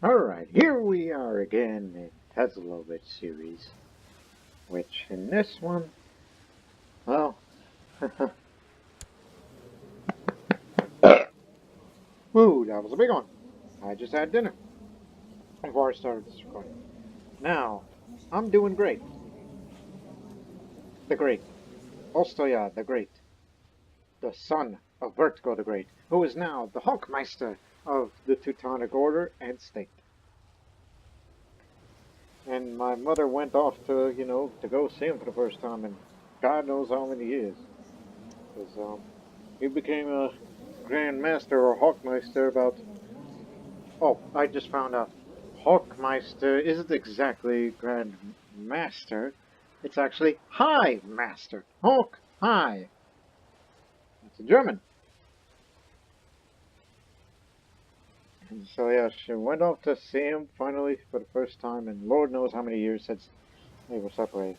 Alright, here we are again in Tezalovic series, which in this one, well, woo, that was a big one. I just had dinner before I started this recording. Now, I'm doing great. The Great. Ostoja the Great. The son of Vertigo the Great, who is now the Hawkmeister of the Teutonic Order and State. And my mother went off to, to go see him for the first time in God knows how many years. Because, he became a Grand Master or Hawkmeister about... Oh, I just found out. Hawkmeister isn't exactly Grand Master. It's actually High Master. Hawk High. It's a German. And so yeah, she went off to see him finally for the first time in Lord knows how many years since they were separated.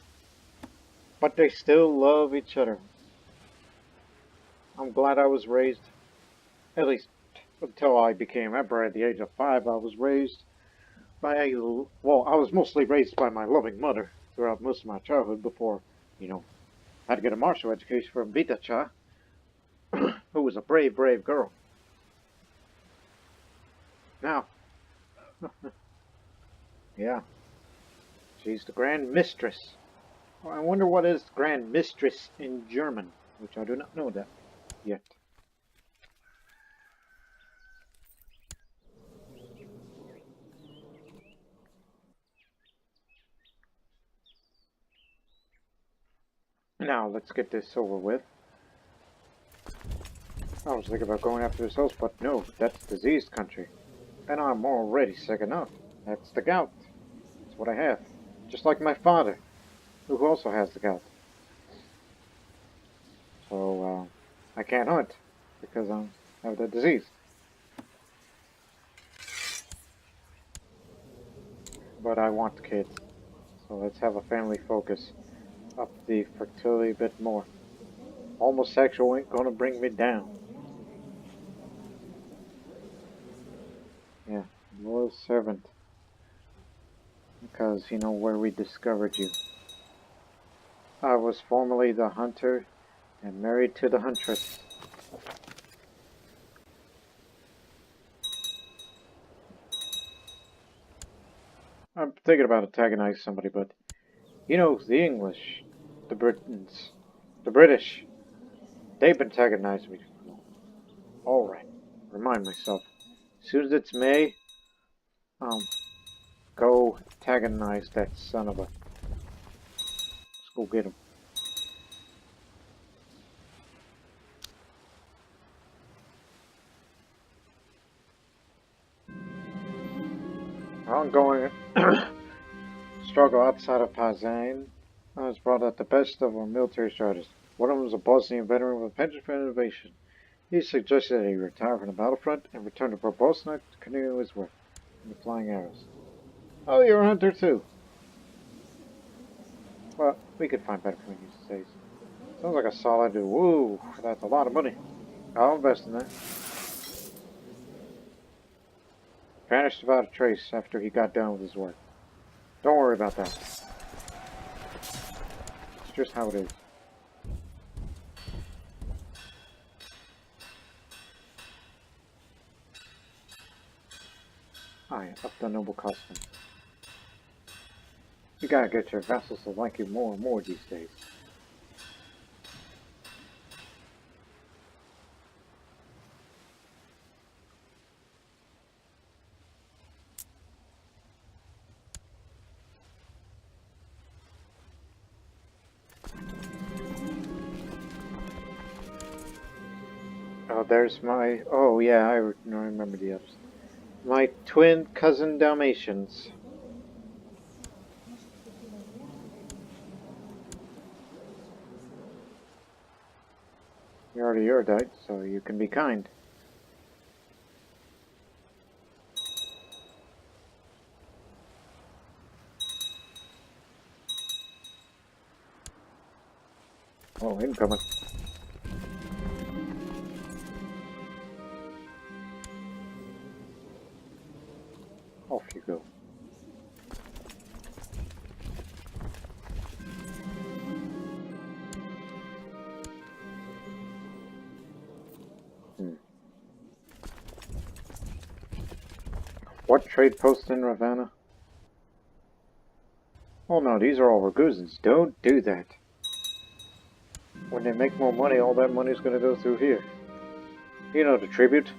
But they still love each other. I'm glad I was raised, at least until I became emperor at the age of 5, I was raised by I was mostly raised by my loving mother throughout most of my childhood before, I had to get a martial education from Vitacha, who was a brave, brave girl. Now, yeah, she's the Grand Mistress. Well, I wonder what is Grand Mistress in German, which I do not know that yet. Now, let's get this over with. I was thinking about going after this house, but no, that's diseased country. And I'm already sick enough. That's the gout. That's what I have. Just like my father, who also has the gout. So, I can't hunt, because I have the disease. But I want kids. So let's have a family focus. Up the fertility a bit more. Homosexual ain't gonna bring me down. Yeah, loyal servant. Because you know where we discovered you. I was formerly the hunter and married to the huntress. I'm thinking about antagonizing somebody, but you know, the English, the Britons, the British, they've antagonized me. Alright, remind myself. As soon as it's May, go antagonize that son of a... Let's go get him. Ongoing struggle outside of Pazan has brought out the best of our military strategists. One of them is a Bosnian veteran with a penchant for innovation. He suggested that he retire from the battlefront and return to Probosna to continue his work in the flying arrows. Oh, you're a hunter too. Well, we could find better communities these days. Sounds like a solid... Woo, that's a lot of money. I'll invest in that. Vanished without a trace after he got done with his work. Don't worry about that. It's just how it is. Aye, up the noble custom. You gotta get your vassals to like you more and more these days. Oh, there's my... Oh, yeah, I remember the others. My twin cousin Dalmatians. You're already erudite, so you can be kind. Oh, incoming. Off you go. What trade post in Ravenna? Oh no, these are all Raguzans. Don't do that. When they make more money, all that money's gonna go through here. You know, the tribute.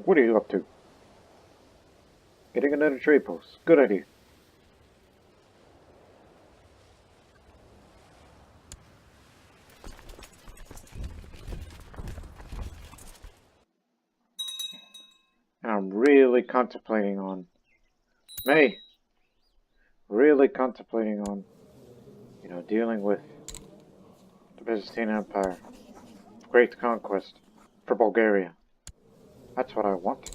What are you up to? Getting another trade post. Good idea. And I'm really contemplating on really contemplating on, you know, dealing with the Byzantine Empire. Great Conquest for Bulgaria. That's what I want.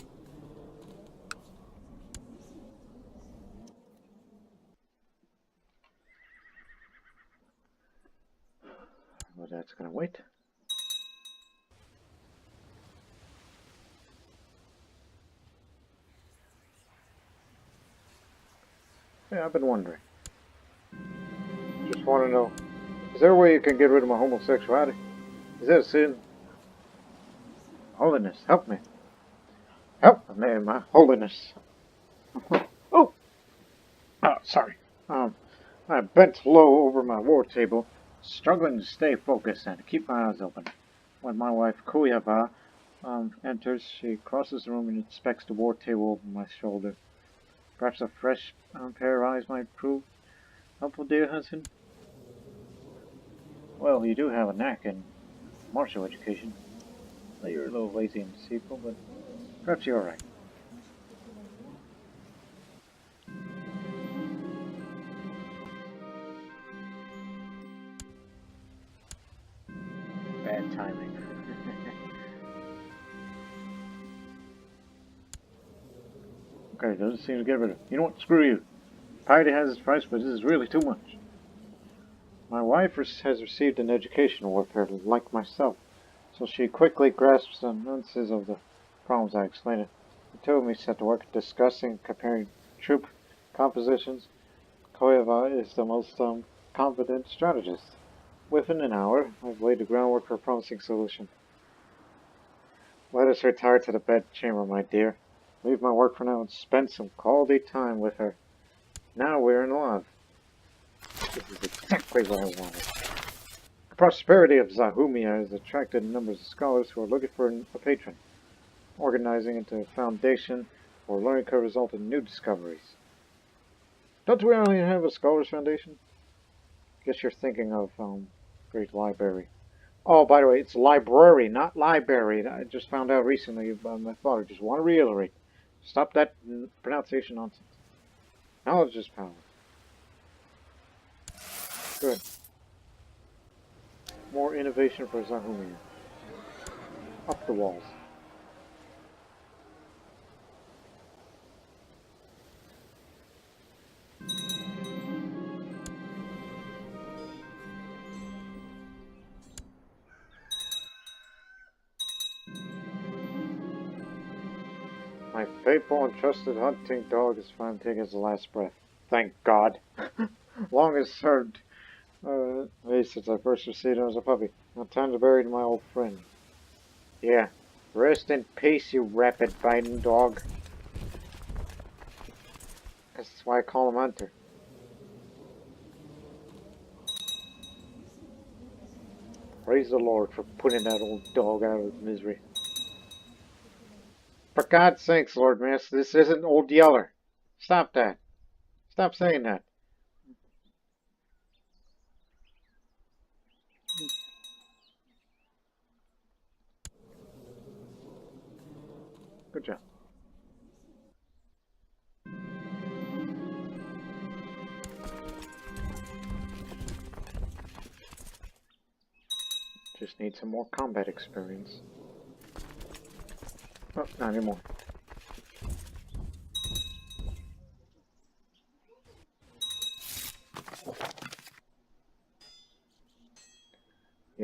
Well, that's gonna wait. Yeah, I've been wondering. Just want to know, is there a way you can get rid of my homosexuality? Is that a sin? Holiness, help me. Help me, my holiness. Oh! Sorry. I bent low over my war table, struggling to stay focused and to keep my eyes open. When my wife, Kuyava, enters, she crosses the room and inspects the war table over my shoulder. Perhaps a fresh pair of eyes might prove helpful, dear husband? Well, you do have a knack in martial education. You're a little lazy and deceitful, but perhaps you're right. Bad timing. Okay, doesn't seem to get rid of it. You know what? Screw you. Piety has its price, but this is really too much. My wife has received an education in warfare, like myself, so she quickly grasps the nuances of the problems I explain it. The two of me set to work discussing, comparing troop compositions. Koyava is the most competent strategist. Within an hour, I've laid the groundwork for a promising solution. Let us retire to the bedchamber, my dear. Leave my work for now and spend some quality time with her. Now we're in love. This is exactly what I wanted. The prosperity of Zahumia has attracted numbers of scholars who are looking for a patron. Organizing into a foundation for learning could result in new discoveries. Don't we already have a scholars foundation? Guess you're thinking of Great Library. Oh, by the way, it's library, not library. I just found out recently by my father. Just want to reiterate. Stop that pronunciation nonsense. Knowledge is power. Good. More innovation for Zahumia. Up the walls. My faithful and trusted hunting dog is finally taking his last breath. Thank God. Longest served me since I first received him as a puppy. Now time to bury my old friend. Yeah. Rest in peace, you rapid biting dog. That's why I call him Hunter. Praise the Lord for putting that old dog out of his misery. For God's sakes, Lord Master, this isn't Old Yeller. Stop that. Stop saying that. Good job. Just need some more combat experience. Oh, not anymore.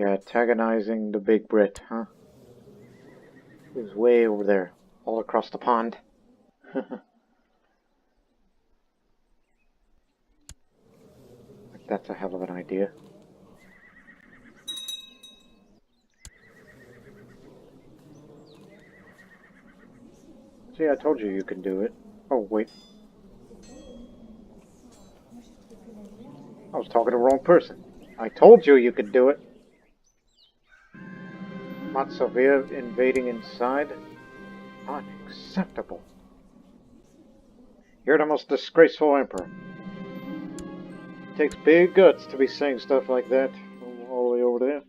Yeah, antagonizing the big Brit, huh? Who's way over there, all across the pond. That's a hell of an idea. See, I told you you can do it. Oh, wait. I was talking to the wrong person. I told you you could do it. Matsovia invading inside? Unacceptable. You're the most disgraceful emperor. It takes big guts to be saying stuff like that all the way over there.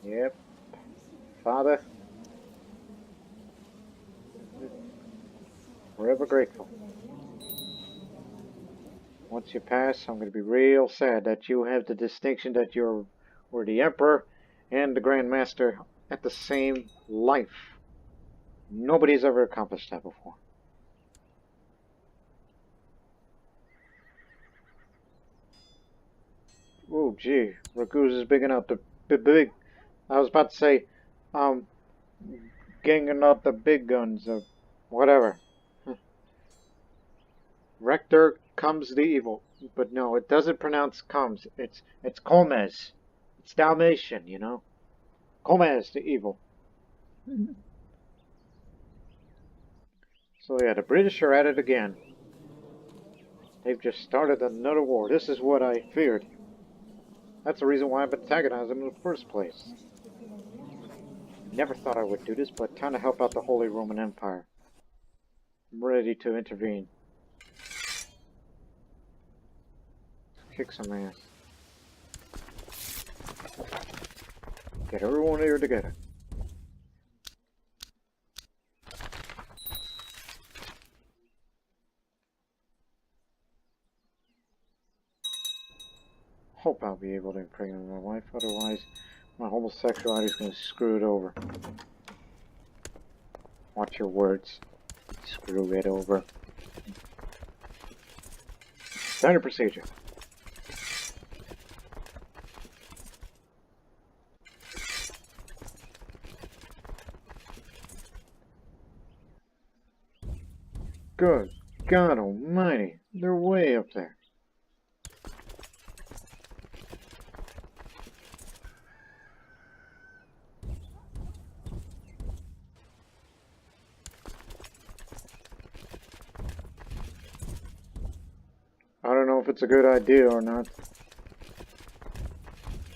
Yep. Father. Forever grateful. Once you pass, I'm going to be real sad that you have the distinction that you're were the Emperor and the Grand Master at the same life. Nobody's ever accomplished that before. Oh, gee. Raguse is big enough to be big. I was about to say, ganging up the big guns or whatever. Rector comes the evil. But no, it doesn't pronounce comes. It's Comes. It's Dalmatian, you know. Comes the evil. So yeah, the British are at it again. They've just started another war. This is what I feared. That's the reason why I've antagonized them in the first place. Never thought I would do this, but time to help out the Holy Roman Empire. I'm ready to intervene. Kick some ass. Get everyone here together. Hope I'll be able to impregnate my wife, otherwise my homosexuality is going to screw it over. Watch your words. Screw it over. Standard procedure. Good God almighty, they're way up there. I don't know if it's a good idea or not,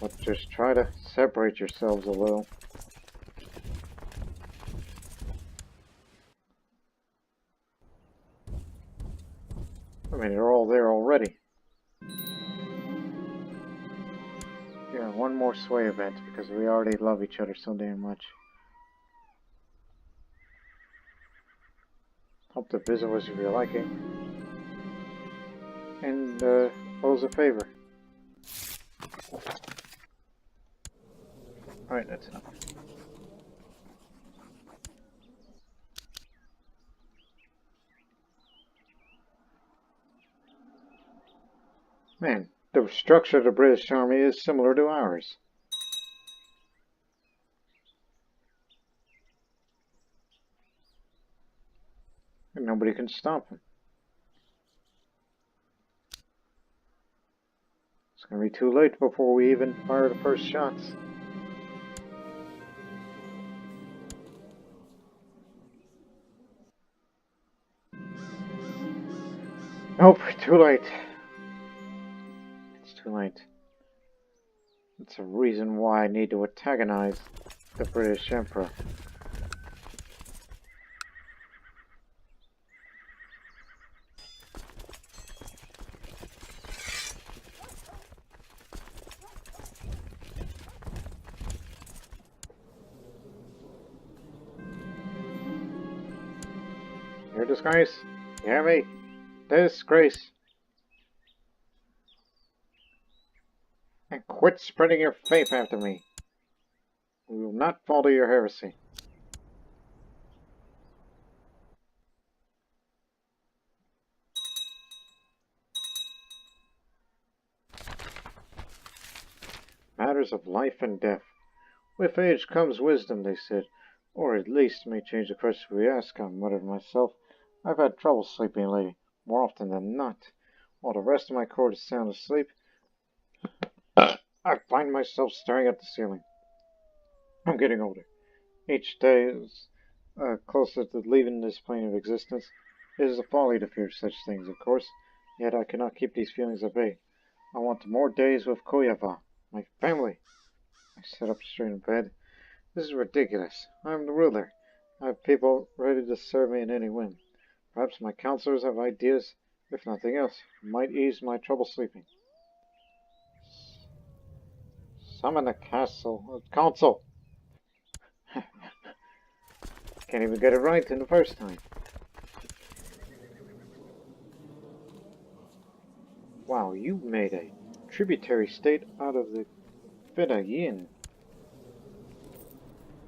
but just try to separate yourselves a little. I mean, they're all there already. Yeah, one more sway event because we already love each other so damn much. Hope the visit was of your liking. And owes a favor. Alright, that's enough. Man, the structure of the British Army is similar to ours. And nobody can stop them. It's going to be too late before we even fire the first shots. Nope, too late. It's too late. That's a reason why I need to antagonize the British Emperor. Your disgrace? You hear me? Disgrace. And quit spreading your faith after me. We will not fall to your heresy. matters of life and death. With age comes wisdom, they said. Or at least may change the question we ask, I muttered to myself. I've had trouble sleeping lately, more often than not. While the rest of my court is sound asleep, I find myself staring at the ceiling. I'm getting older. Each day is closer to leaving this plane of existence. It is a folly to fear such things, of course, yet I cannot keep these feelings at bay. I want more days with Koyava, my family. I sat up straight in bed. This is ridiculous. I am the ruler. I have people ready to serve me in any whim. Perhaps my counselors have ideas, if nothing else, might ease my trouble sleeping. Summon a council. Can't even get it right in the first time. Wow, you made a tributary state out of the Fedayeen.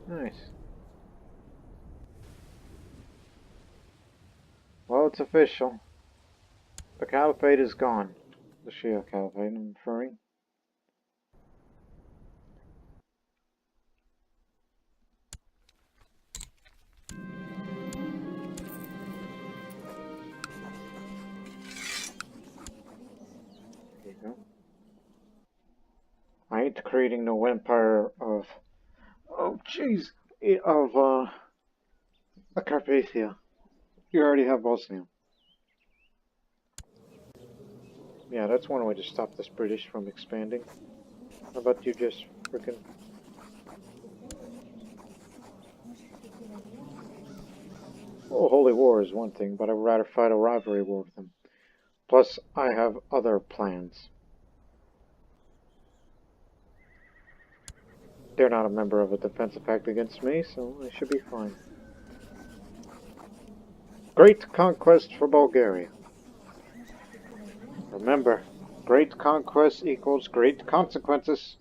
Nice. Well, it's official. The Caliphate is gone. The Shia Caliphate, I'm referring. There you go. I ain't creating no empire of... Oh, jeez! Of, a Carpathia. You already have Bosnia. Yeah, that's one way to stop this British from expanding. How about you just frickin'... Oh, holy war is one thing, but I'd rather fight a rivalry war with them. Plus, I have other plans. They're not a member of a defensive pact against me, so I should be fine. Great Conquest for Bulgaria. Remember, Great Conquest equals great consequences.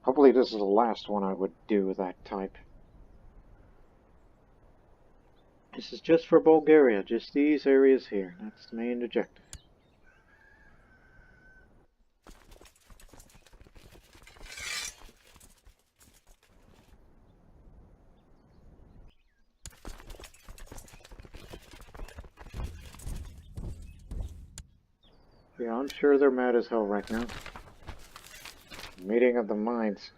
Hopefully this is the last one I would do of that type. This is just for Bulgaria, just these areas here. That's the main objective. Yeah, I'm sure they're mad as hell right now. Meeting of the minds.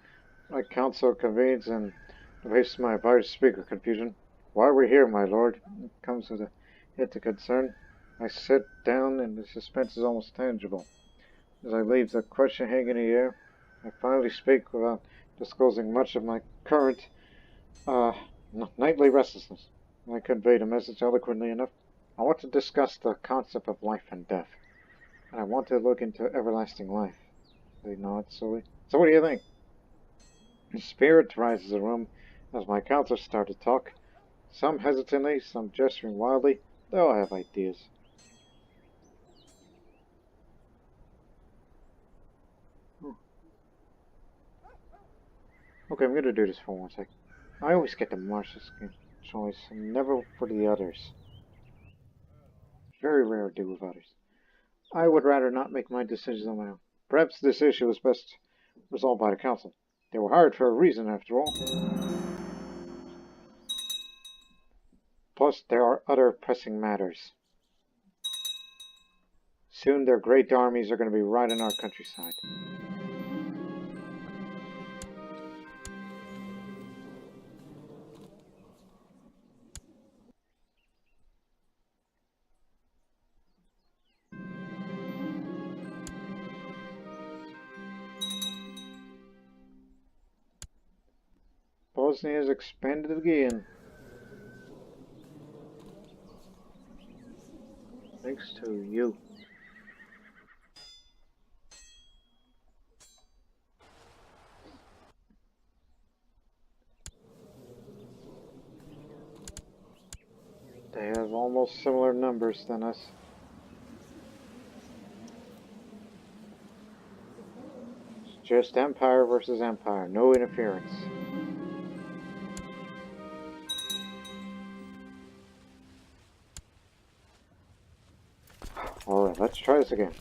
My council convenes and erase my virus speaker confusion. Why are we here, my lord? It comes with a hit to concern. I sit down and the suspense is almost tangible. As I leave the question hanging in the air, I finally speak without disclosing much of my current, nightly restlessness. I convey the message eloquently enough. I want to discuss the concept of life and death, and I want to look into everlasting life. They nod slowly. So what do you think? The spirit rises in the room as my counselors start to talk. Some hesitantly, some gesturing wildly. They all have ideas. Okay, I'm gonna do this for 1 second. I always get the Marshall's choice, and never for the others. Very rare to do with others. I would rather not make my decisions on my own. Perhaps this issue is best resolved by the council. They were hired for a reason, after all. Plus, there are other pressing matters. Soon their great armies are going to be right in our countryside. Bosnia has expanded again. Thanks to you. They have almost similar numbers than us. It's just empire versus empire, no interference. Alright, let's try this again.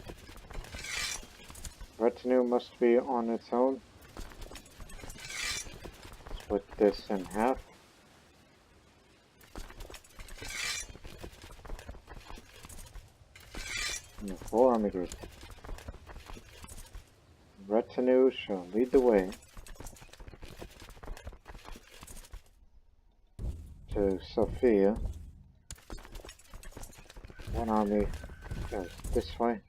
Retinue must be on its own. Split this in half. And the 4 army group. Retinue shall lead the way to Sofia. One army goes this way.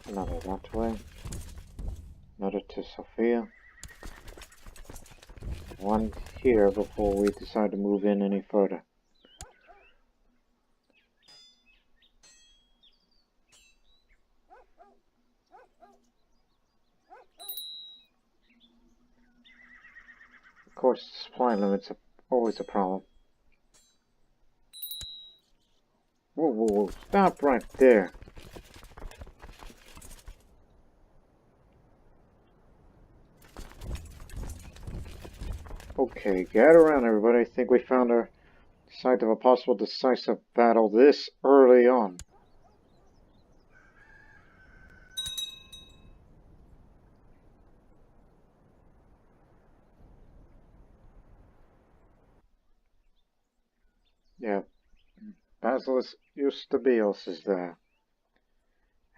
Another that way. Another to Sofia. One here before we decide to move in any further. Of course, supply limits are always a problem. Whoa, whoa, whoa, stop right there. Okay, gather around everybody. I think we found our site of a possible decisive battle this early on. Yeah, Basilis Eustabios is there.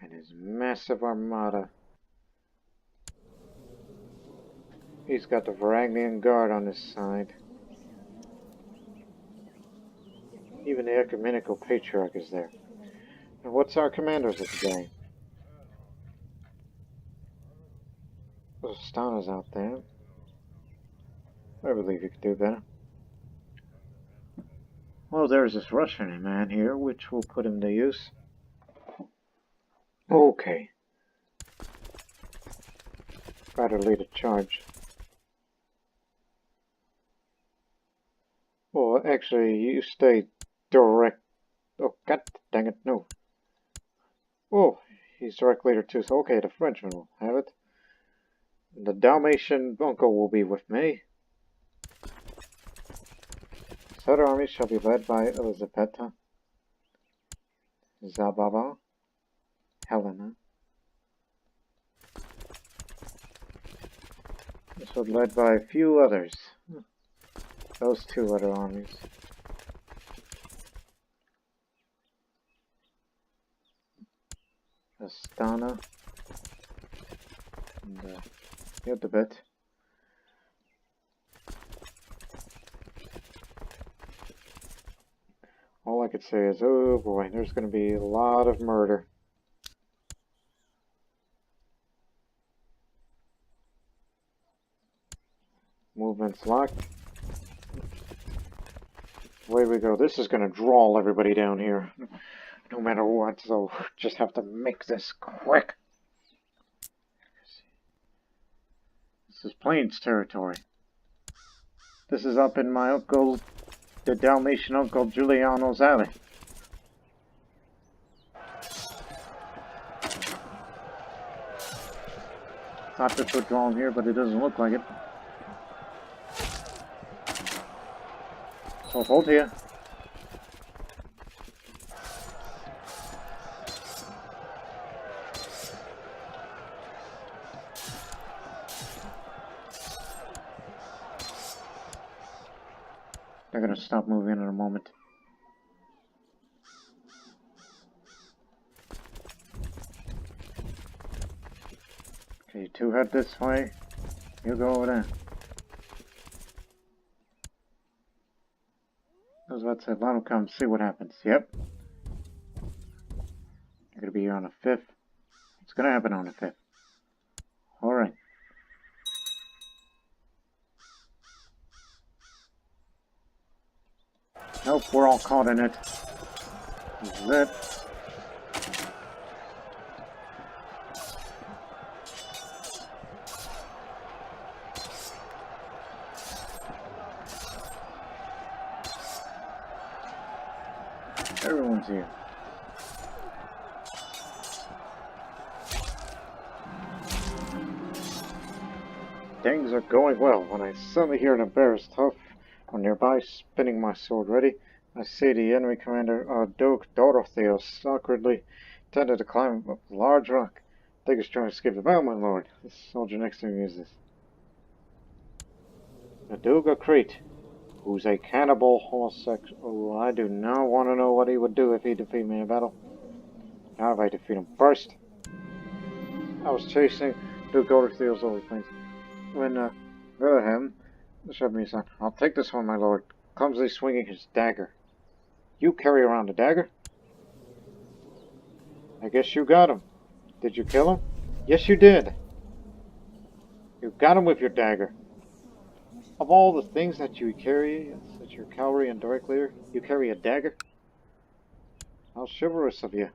And his massive armada. He's got the Varangian Guard on his side. Even the Ecumenical Patriarch is there. And what's our commanders of the day? Ostana's out there. I believe you could do better. Well, there's this Russian man here, which will put him to use. Okay. Better lead a charge. Well, actually, you stay direct. Oh, god dang it, no. Oh, he's direct leader too, so okay, the Frenchman will have it. The Dalmatian uncle will be with me. Said army shall be led by Elizabeta, Zabava, Helena. This was led by a few others. Those 2 other armies. Astana and Yotibet. All I could say is, oh boy, there's going to be a lot of murder. Movement's locked. Away we go. This is going to draw everybody down here. No matter what, so just have to make this quick. This is Plains territory. This is up in my uncle, the Dalmatian uncle Giuliano's alley. Thought this would draw him here, but it doesn't look like it. So hold here. They're gonna stop moving in a moment. Okay, you 2 head this way. You go over there. I was about to say, let them come see what happens. Yep. You're gonna be here on the 5th. It's gonna happen on the 5th. Alright. Nope, we're all caught in it. This is it. Everyone's here. Things are going well when I suddenly hear an embarrassed huff from nearby, spinning my sword ready. I see the enemy commander, Duke Dorotheos, awkwardly tended to climb up a large rock. think he's trying to escape the battle, my lord. This soldier next to me is this. Naduga Crete, who's a cannibal homosexual. Oh, I do not want to know what he would do if he defeated me in battle. Not if I defeat him first. I was chasing Duke Odertheel's over things. When, Wilhelm shoved me aside. I'll take this one, my lord. Clumsily swinging his dagger. You carry around a dagger? I guess you got him. Did you kill him? Yes, you did. You got him with your dagger. Of all the things that you carry, such your cavalry and direct leader, you carry a dagger? How chivalrous of you.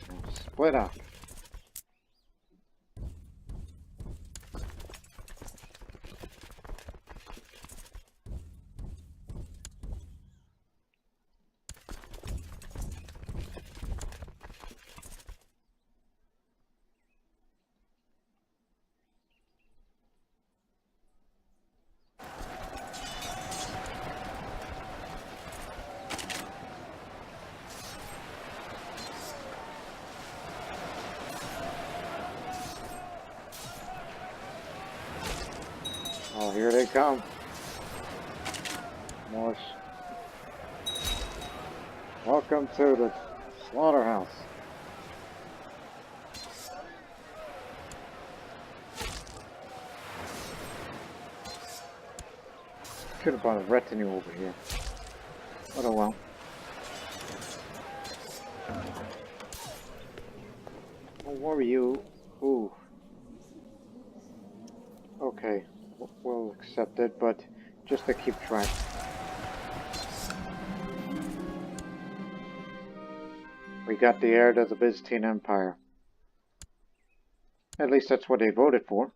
Now split up. Oh, here they come. Morse. Welcome to the slaughterhouse. Could have brought a retinue over here. But oh well. Oh, what were you? Ooh. Okay. We'll accept it, but just to keep track. We got the heir to the Byzantine Empire. At least that's what they voted for.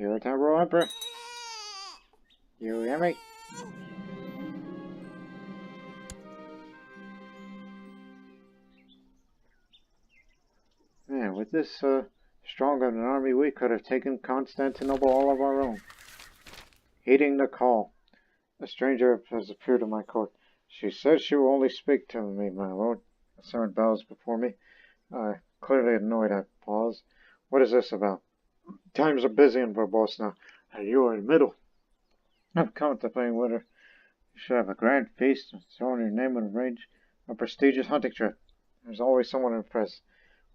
You're a Temporal Emperor. You hear me? Man, with this strong of an army, we could have taken Constantinople all of our own. Heeding the call, a stranger has appeared in my court. She says she will only speak to me, my lord. The servant bows before me. Clearly annoyed, I pause. What is this about? Times are busy in Barbaros now, and you are in the middle. I'm contemplating whether you should have a grand feast and throwing your name and arrange a prestigious hunting trip. There's always someone in the press.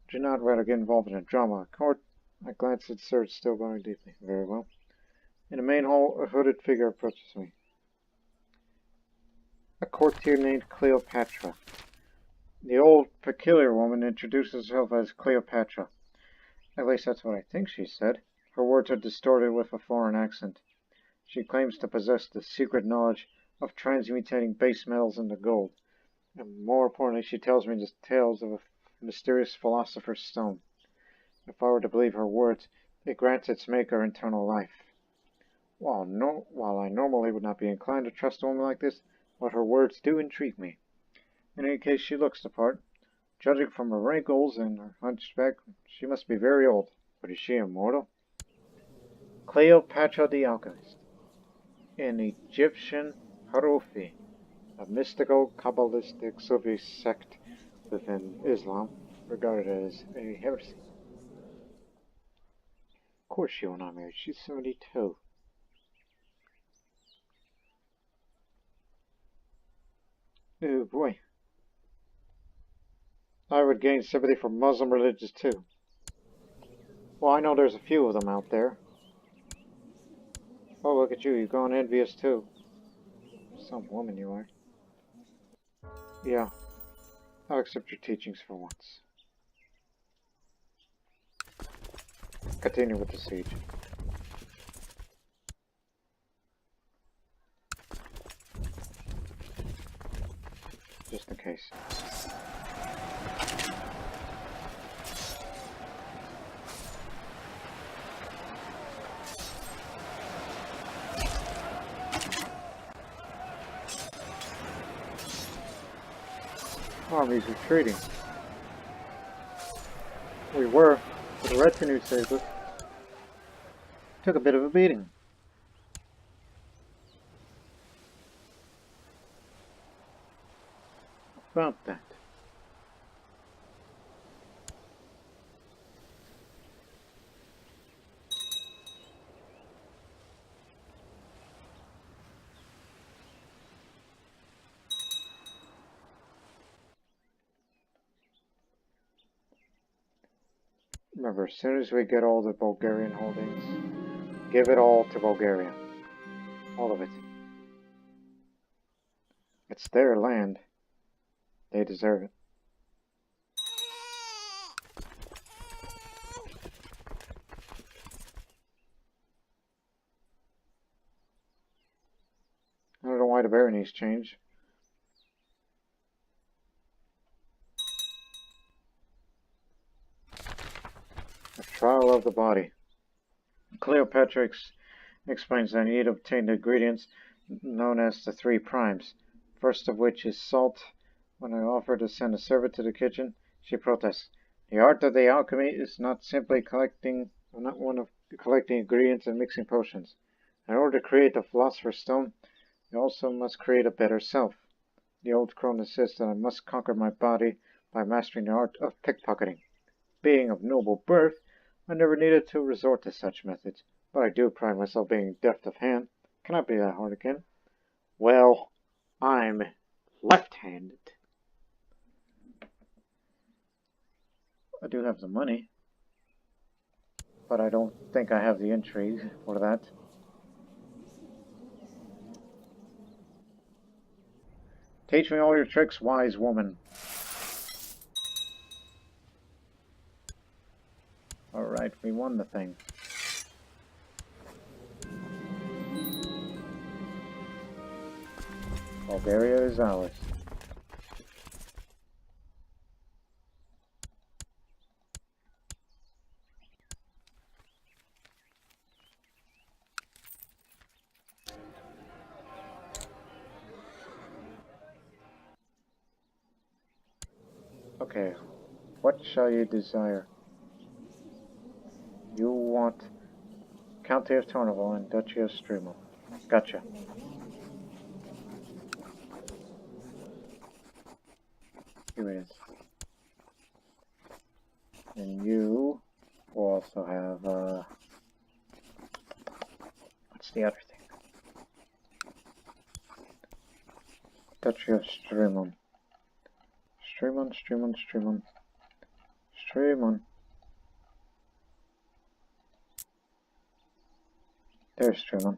Would you not rather get involved in a drama at court? I glance at the search, still going deeply. Very well. In the main hall, a hooded figure approaches me. A courtier named Cleopatra. The old, peculiar woman introduces herself as Cleopatra. At least that's what I think she said. Her words are distorted with a foreign accent. She claims to possess the secret knowledge of transmutating base metals into gold. And more importantly, she tells me the tales of a mysterious philosopher's stone. If I were to believe her words, it grants its maker eternal life. While I normally would not be inclined to trust a woman like this, but her words do intrigue me. In any case, she looks the part. Judging from her wrinkles and her hunchback, she must be very old. But is she immortal? Cleopatra the Alchemist. An Egyptian Harufi, a mystical, Kabbalistic Sufi sect within Islam, regarded as a heresy. Of course she will not marry. She's 72. Oh boy. I would gain sympathy for Muslim religions too. Well, I know there's a few of them out there. Oh, look at you. You've gone envious too. Some woman you are. Yeah. I'll accept your teachings for once. Continue with the siege. just in case. Army's retreating. We were, but the retinue saved us. Took a bit of a beating. About that. Remember, as soon as we get all the Bulgarian holdings, give it all to Bulgaria. All of it. It's their land. They deserve it. I don't know why the baronies changed. A trial of the body. Cleopatra explains that I need to obtain the ingredients known as the 3 primes. First of which is salt. When I offer to send a servant to the kitchen, she protests. The art of the alchemy is not simply collecting ingredients and mixing potions. In order to create the philosopher's stone, you also must create a better self. The old crone insists that I must conquer my body by mastering the art of pickpocketing. Being of noble birth, I never needed to resort to such methods, but I do pride myself being deft of hand. Cannot be that hard again. Well, I'm left-handed. I do have the money, but I don't think I have the intrigue for that. Teach me all your tricks, wise woman. Alright, we won the thing. Bulgaria is ours. Okay, what shall you desire? You want County of Tornaval and Duchy of Strimo. Gotcha. Here it is. And you will also have, what's the other thing? Duchy of Strimo. Strymon. There's Strymon.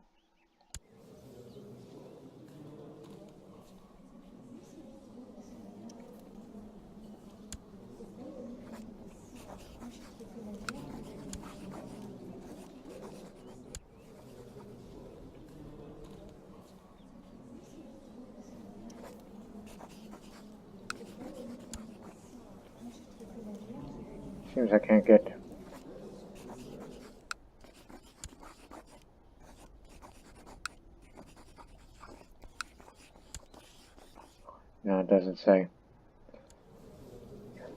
Seems I can't get. No, it doesn't say.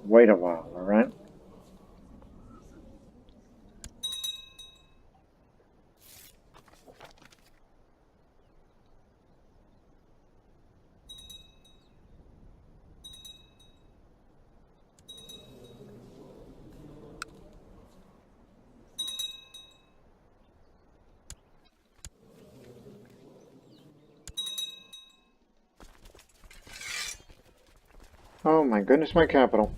Wait a while, alright? Oh my goodness, my capital.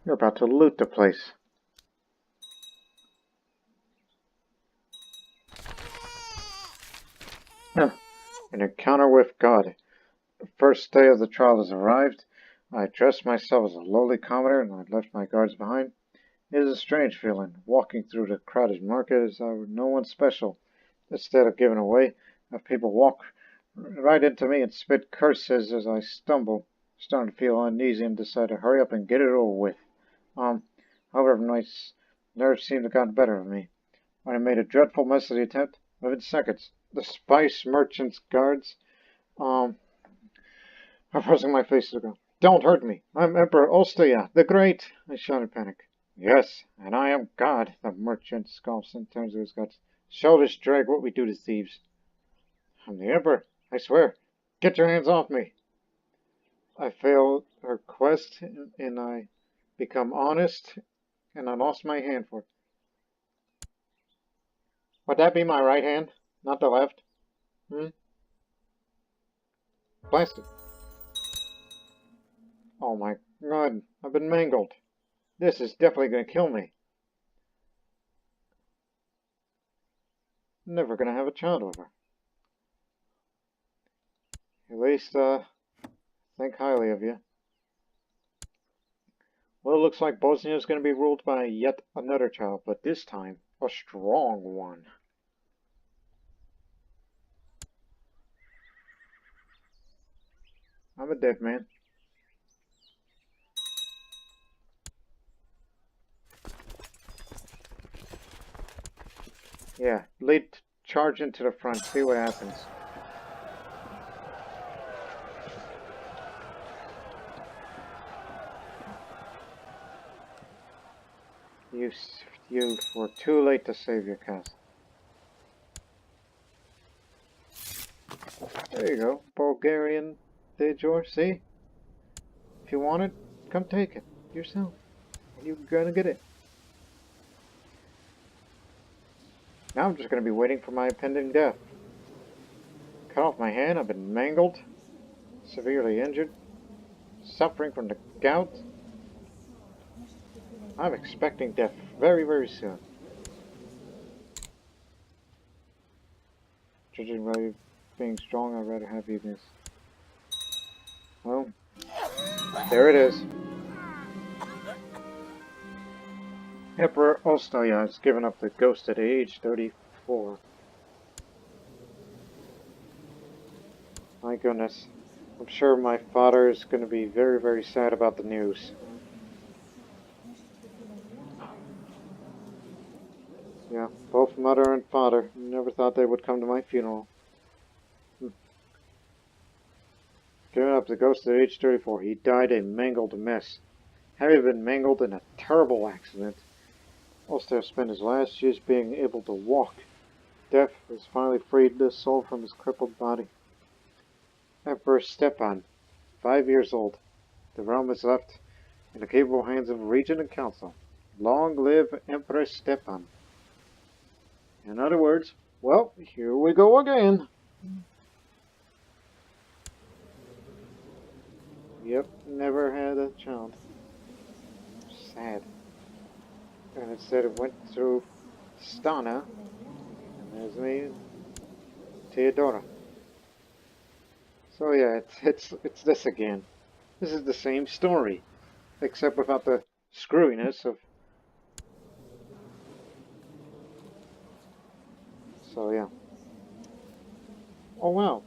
You're about to loot the place. An encounter with God. The first day of the trial has arrived. I dressed myself as a lowly commoner and I left my guards behind. It is a strange feeling, walking through the crowded market as I were no one special. Instead of giving away, people walk right into me and spit curses as I stumble. Starting to feel uneasy and decide to hurry up and get it over with. Um, However, my nerves seemed to have gotten better of me. When I made a dreadful mess of the attempt, within seconds, the spice merchant's guards, um, are pressing my face to the ground. Don't hurt me! I'm Emperor Ostoja, the Great! I shouted in panic. Yes, and I am God, the merchant scoffs and turns to his guts. Shoulders drag what we do to thieves. I'm the Emperor, I swear. Get your hands off me! I failed her quest, and I become honest, and I lost my hand for it. Would that be my right hand, not the left? Blast it. Oh my god, I've been mangled. This is definitely gonna kill me. Never gonna have a child with her. At least, think highly of you. Well, it looks like Bosnia is gonna be ruled by yet another child, but this time, a strong one. I'm a dead man. Yeah, charge into the front, see what happens. You were too late to save your castle. There you go, Bulgarian Dejor, see? If you want it, come take it yourself. You're gonna get it. Now I'm just gonna be waiting for my impending death. Cut off my hand, I've been mangled, severely injured, suffering from the gout. I'm expecting death very, very soon. Judging by you being strong, I'd rather have you miss. Well, there it is. Emperor Ostoja has given up the ghost at age 34. My goodness. I'm sure my father is going to be very, very sad about the news. Yeah, both mother and father never thought they would come to my funeral. Giving up the ghost at age 34. He died a mangled mess. Having been mangled in a terrible accident, Ostoja spent his last years being able to walk. Death has finally freed his soul from his crippled body. Emperor Stepan, 5 years old. The realm is left in the capable hands of Regent and Council. Long live Emperor Stepan. In other words, well, here we go again. Yep, never had a child. Sad. And instead it went through Stana, and there's me, Theodora. So yeah, it's this again. This is the same story, except without the screwiness of. So yeah. Oh wow.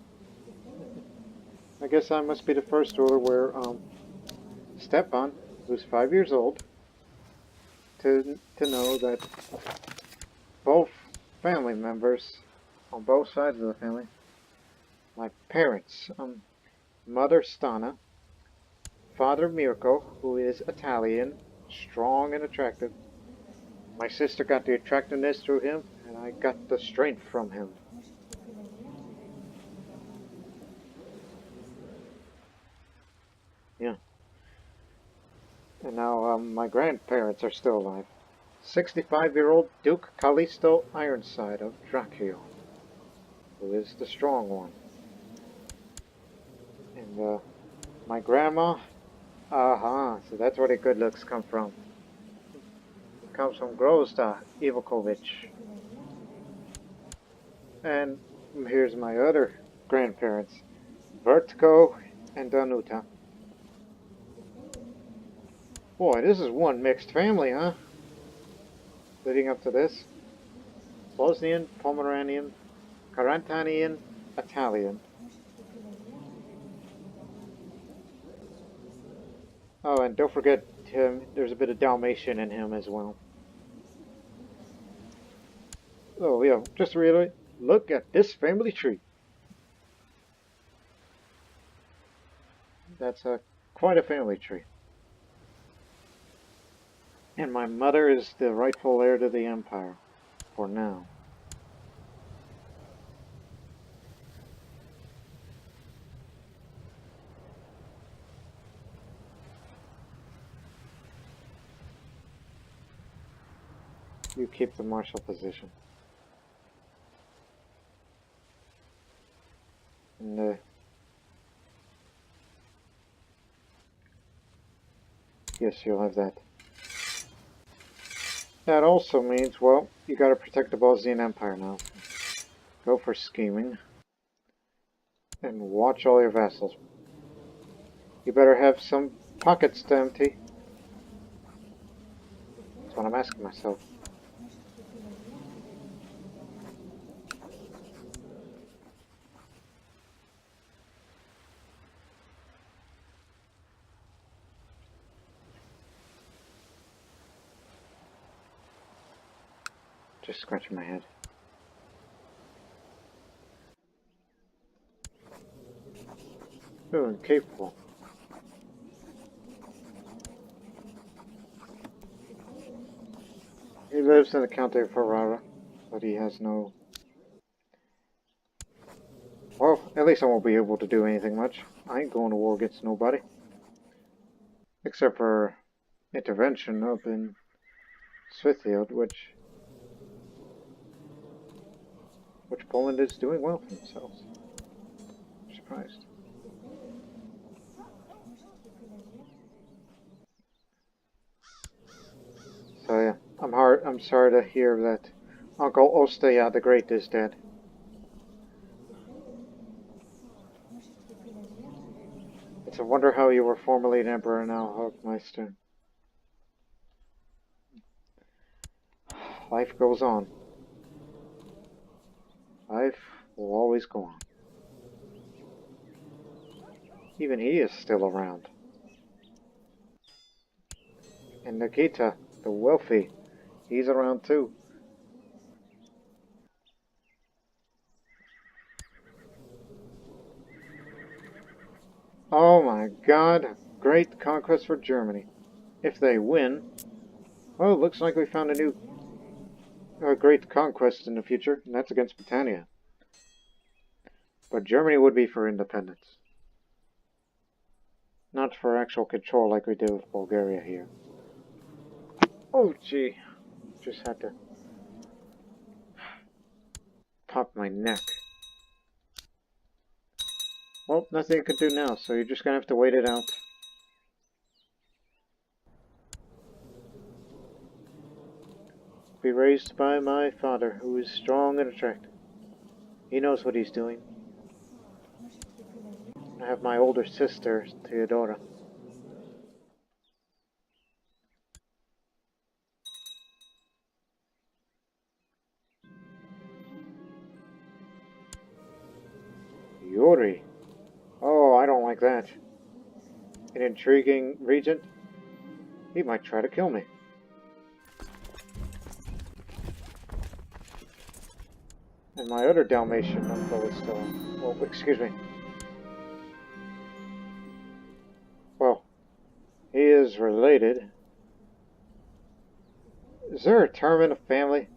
I guess I must be the first ruler where Stepan, who's 5 years old, to know that both family members on both sides of the family, my parents, Mother Stana, Father Mirko, who is Italian, strong and attractive. My sister got the attractiveness through him, and I got the strength from him. Yeah. And now my grandparents are still alive. 65-year-old Duke Callisto Ironside of Dracula, who is the strong one. And my grandma, so that's where the good looks come from. It comes from Grozda Ivakovich. And here's my other grandparents, Vertko and Danuta. Boy, this is one mixed family, huh? leading up to this. Bosnian, Pomeranian, Carantanian, Italian. Oh, and don't forget him, there's a bit of Dalmatian in him as well. Oh yeah, just to reiterate, look at this family tree. That's quite a family tree. And my mother is the rightful heir to the empire, for now. You keep the martial position. And yes, you'll have that. That also means, well, you gotta protect the Byzantine Empire now. Go for scheming. And watch all your vassals. You better have some pockets to empty. That's what I'm asking myself. Just scratching my head. Oh, incapable. He lives in the County of Ferrara, but he has no... Well, at least I won't be able to do anything much. I ain't going to war against nobody. Except for intervention up in Swithield, which Poland is doing well for themselves. I'm surprised. So yeah, I'm sorry to hear that Uncle Ostoja the Great is dead. It's a wonder how you were formerly an emperor now, Hochmeister. Life goes on. Life will always go on. Even he is still around. And Nikita, the wealthy, he's around too. Oh my god, great conquest for Germany. If they win, well, it looks like we found a new great conquest in the future, and that's against Britannia. But Germany would be for independence. Not for actual control like we did with Bulgaria here. Oh gee, just had to pop my neck. Well, nothing you can do now, so you're just gonna have to wait it out. Be raised by my father, who is strong and attractive. He knows what he's doing. I have my older sister, Theodora. Yuri. Oh, I don't like that. An intriguing regent? He might try to kill me. And my other Dalmatian uncle is still... Oh, excuse me. Well, he is related. Is there a term in a family?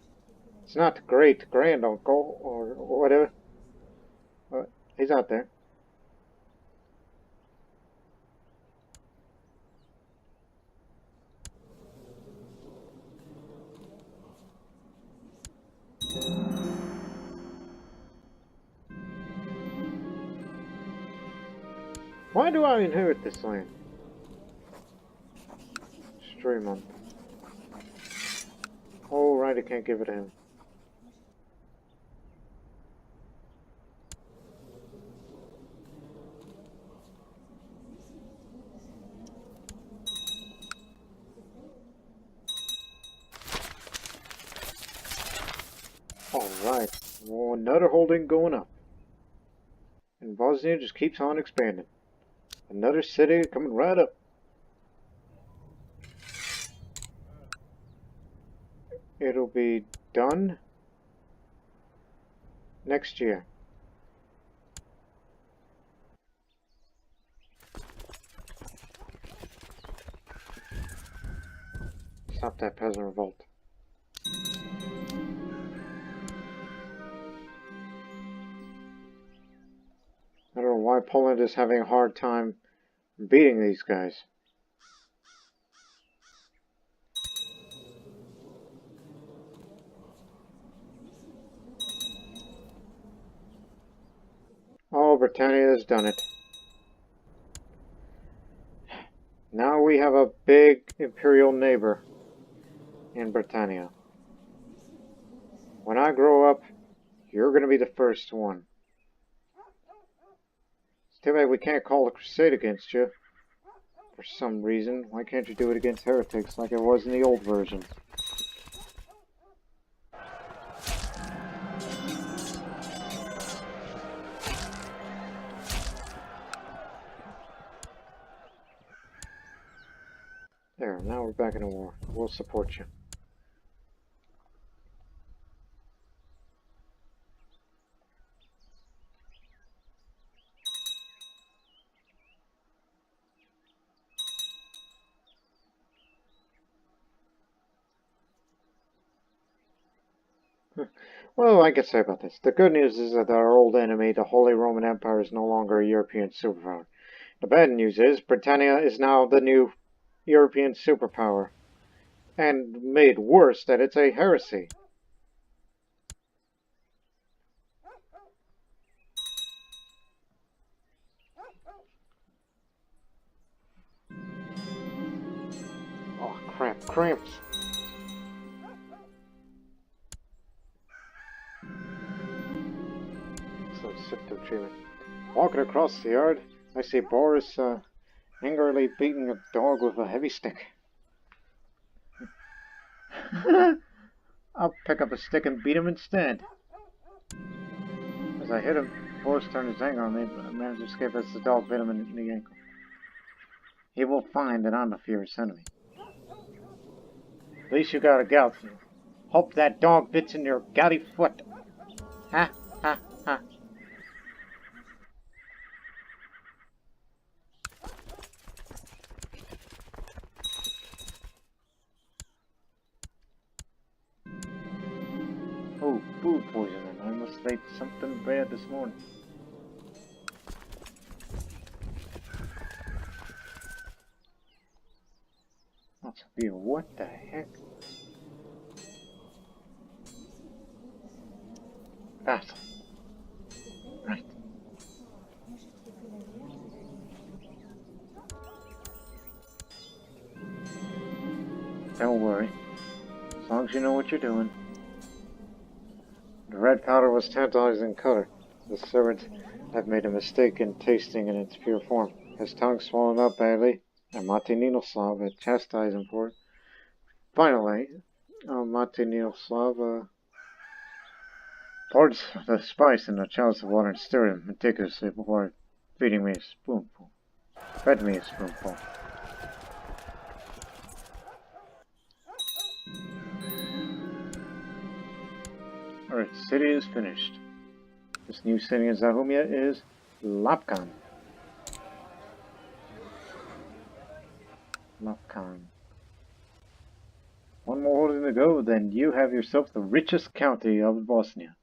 It's not great granduncle or whatever. But he's out there. Why do I inherit this land? Stream on. Oh, right, I can't give it to him. another holding going up. And Bosnia just keeps on expanding. Another city coming right up. It'll be done next year. Stop that peasant revolt. I don't know why Poland is having a hard time beating these guys. Oh, Britannia has done it. Now we have a big imperial neighbor in Britannia. When I grow up, you're going to be the first one. It's too bad we can't call a crusade against you. For some reason. Why can't you do it against heretics like it was in the old version? There, now we're back in the war. We'll support you. Well, I could say about this. The good news is that our old enemy, the Holy Roman Empire, is no longer a European superpower. The bad news is Britannia is now the new European superpower. And made worse that it's a heresy. Oh, crap. Cramps. Symptom treatment. Walking across the yard, I see Boris angrily beating a dog with a heavy stick. I'll pick up a stick and beat him instead. As I hit him, Boris turned his anger on me, but I managed to escape as the dog bit him in the ankle. He will find that I'm a furious enemy. At least you got a gout. Hope that dog bits in your gouty foot. Ha, ha, ha. Oh, food poisoning. I must have ate something bad this morning. That's a beer. What the heck? Battle. Right. Don't worry. As long as you know what you're doing. The red powder was tantalizing color. The servant had made a mistake in tasting in its pure form. His tongue swollen up badly, and Martininoslav had chastised him for it. Finally, Martininoslav poured the spice in a chalice of water and stirred it meticulously before feeding me a spoonful. Fed me a spoonful. Alright, city is finished. This new city in Zahumia is Lapkan. Lapkan. One more holding to go, then you have yourself the richest county of Bosnia.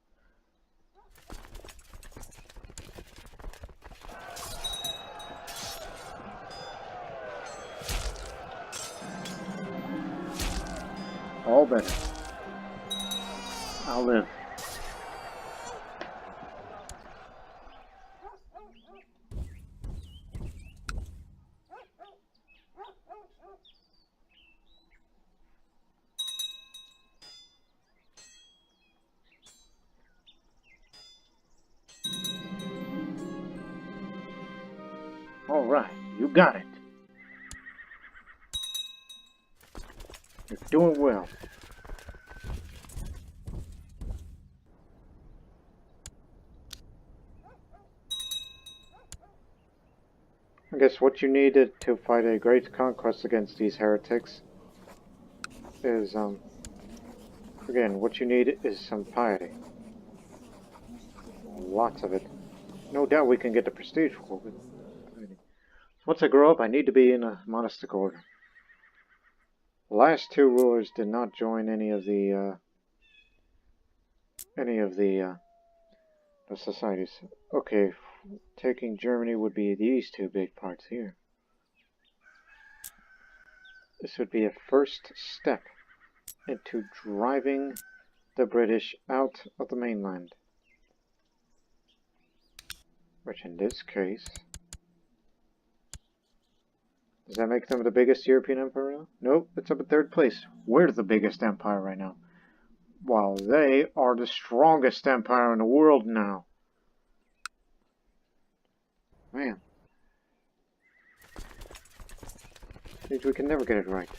All better. I'll live. All right, you got it. You're doing well. I guess what you needed to fight a great conquest against these heretics is, again, what you need is some piety. Lots of it. No doubt we can get the prestige for it. Once I grow up, I need to be in a monastic order. The last two rulers did not join any of the societies. Okay, taking Germany would be these two big parts here. This would be a first step into driving the British out of the mainland. Which in this case... Does that make them the biggest European empire now? Nope, it's up at third place. We're the biggest empire right now. While they are the strongest empire in the world now. Man. Seems we can never get it right.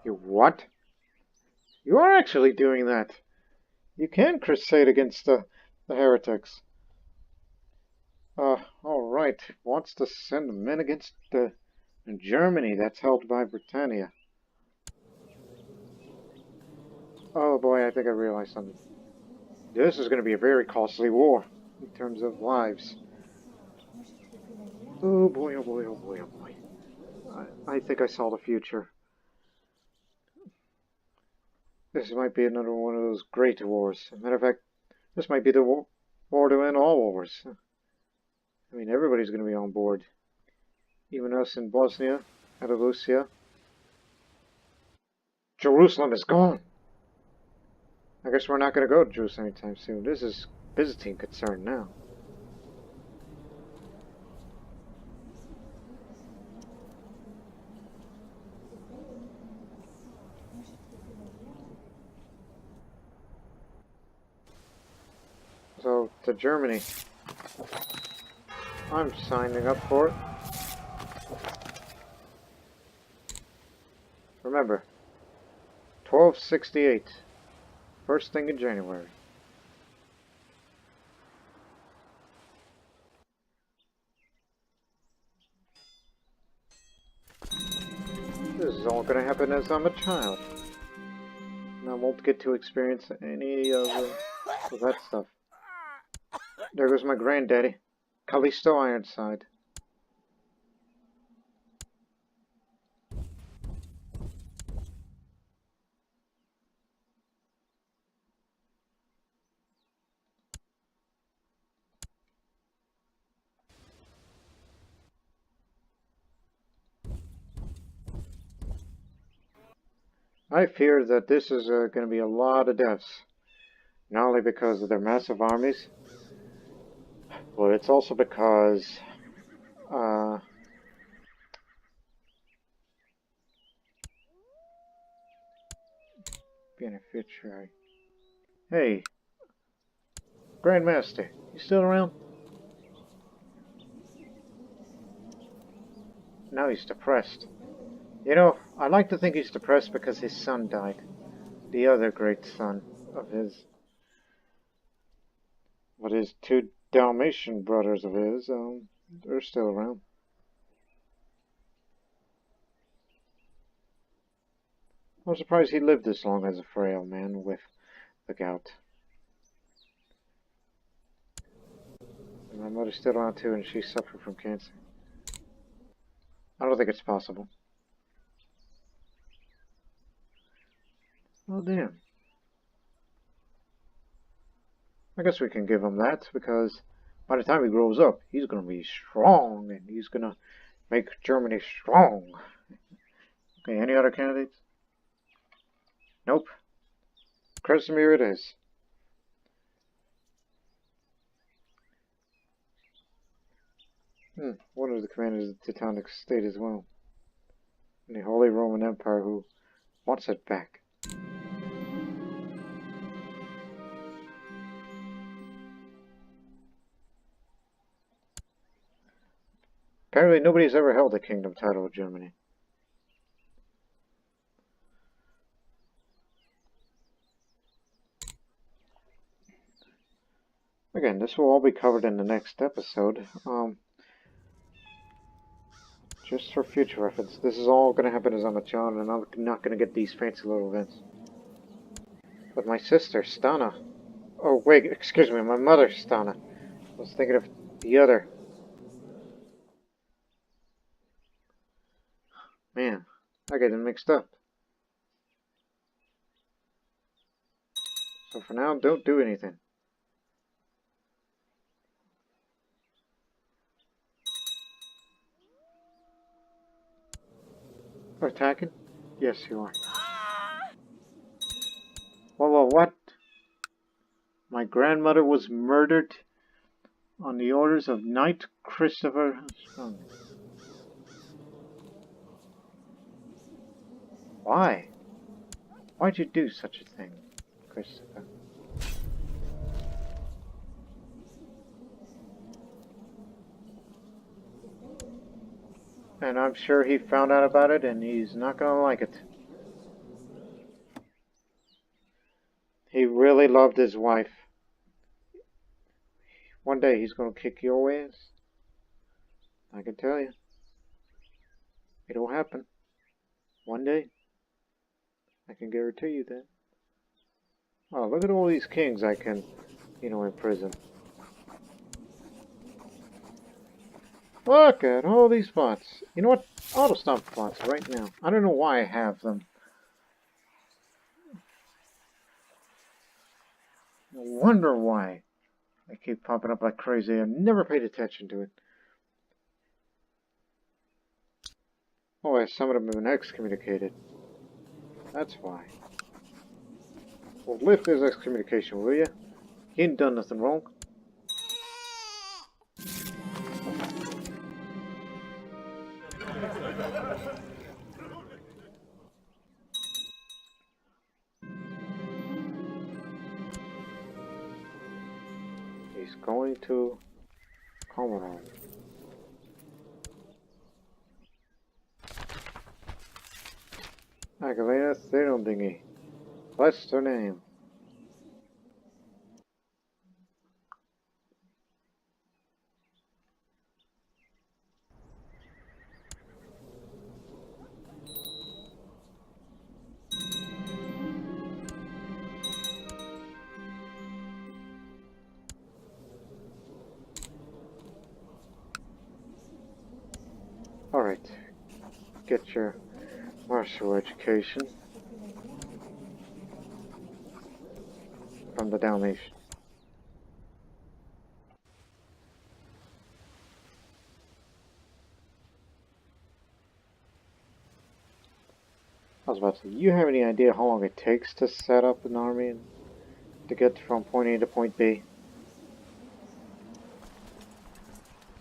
You what? You are actually doing that. You can crusade against the heretics. Alright. Wants to send men against Germany that's held by Britannia. Oh boy, I think I realized something. This is going to be a very costly war in terms of lives. Oh boy, oh boy, oh boy, oh boy. I think I saw the future. This might be another one of those great wars. As a matter of fact, this might be the war to end all wars. I mean, everybody's going to be on board. Even us in Bosnia, Andalusia. Jerusalem is gone! I guess we're not going to go to Jerusalem anytime soon. This is Byzantine concern now. So, to Germany. I'm signing up for it. Remember, 1268. First thing in January. This is all going to happen as I'm a child. And I won't get to experience any of that stuff. There goes my granddaddy, Callisto Ironside. I fear that this is going to be a lot of deaths. Not only because of their massive armies, but it's also because beneficiary. Hey, Grandmaster, you still around? No, he's depressed. You know, I like to think he's depressed because his son died. The other great son of his. But his two Dalmatian brothers of his, they're still around. I'm surprised he lived this long as a frail man with the gout. And my mother's still around too, and she suffered from cancer. I don't think it's possible. Oh, damn. I guess we can give him that, because by the time he grows up, he's going to be strong, and he's going to make Germany strong. Okay, any other candidates? Nope. Krasimir it is. One of the commanders of the Teutonic state as well. And the Holy Roman Empire who wants it back. Apparently nobody's ever held the kingdom title of Germany. Again, this will all be covered in the next episode. Just for future reference, this is all going to happen as I'm a child, and I'm not going to get these fancy little events. But my sister, Stana. Oh, wait, excuse me, my mother, Stana. I was thinking of the other. Man, I get them mixed up. So for now, don't do anything. We're attacking? Yes, you are. Whoa, what? My grandmother was murdered on the orders of Knight Christopher. Why? Why'd you do such a thing, Christopher? And I'm sure he found out about it, and he's not gonna like it. He really loved his wife. One day he's gonna kick your ass. I can tell you. It'll happen. One day. I can guarantee you that. Oh, look at all these kings I can, imprison. Look at all these bots. You know what? Auto stop bots right now. I don't know why I have them. I wonder why they keep popping up like crazy. I've never paid attention to it. Oh, some of them have been excommunicated. That's why. Well, lift his excommunication, will you? He ain't done nothing wrong. He's going to Comoros. Agalena Therondingy. Bless her name. Alright. Get your martial education from the Dalmatian. I was about to say, you have any idea how long it takes to set up an army and to get from point A to point B?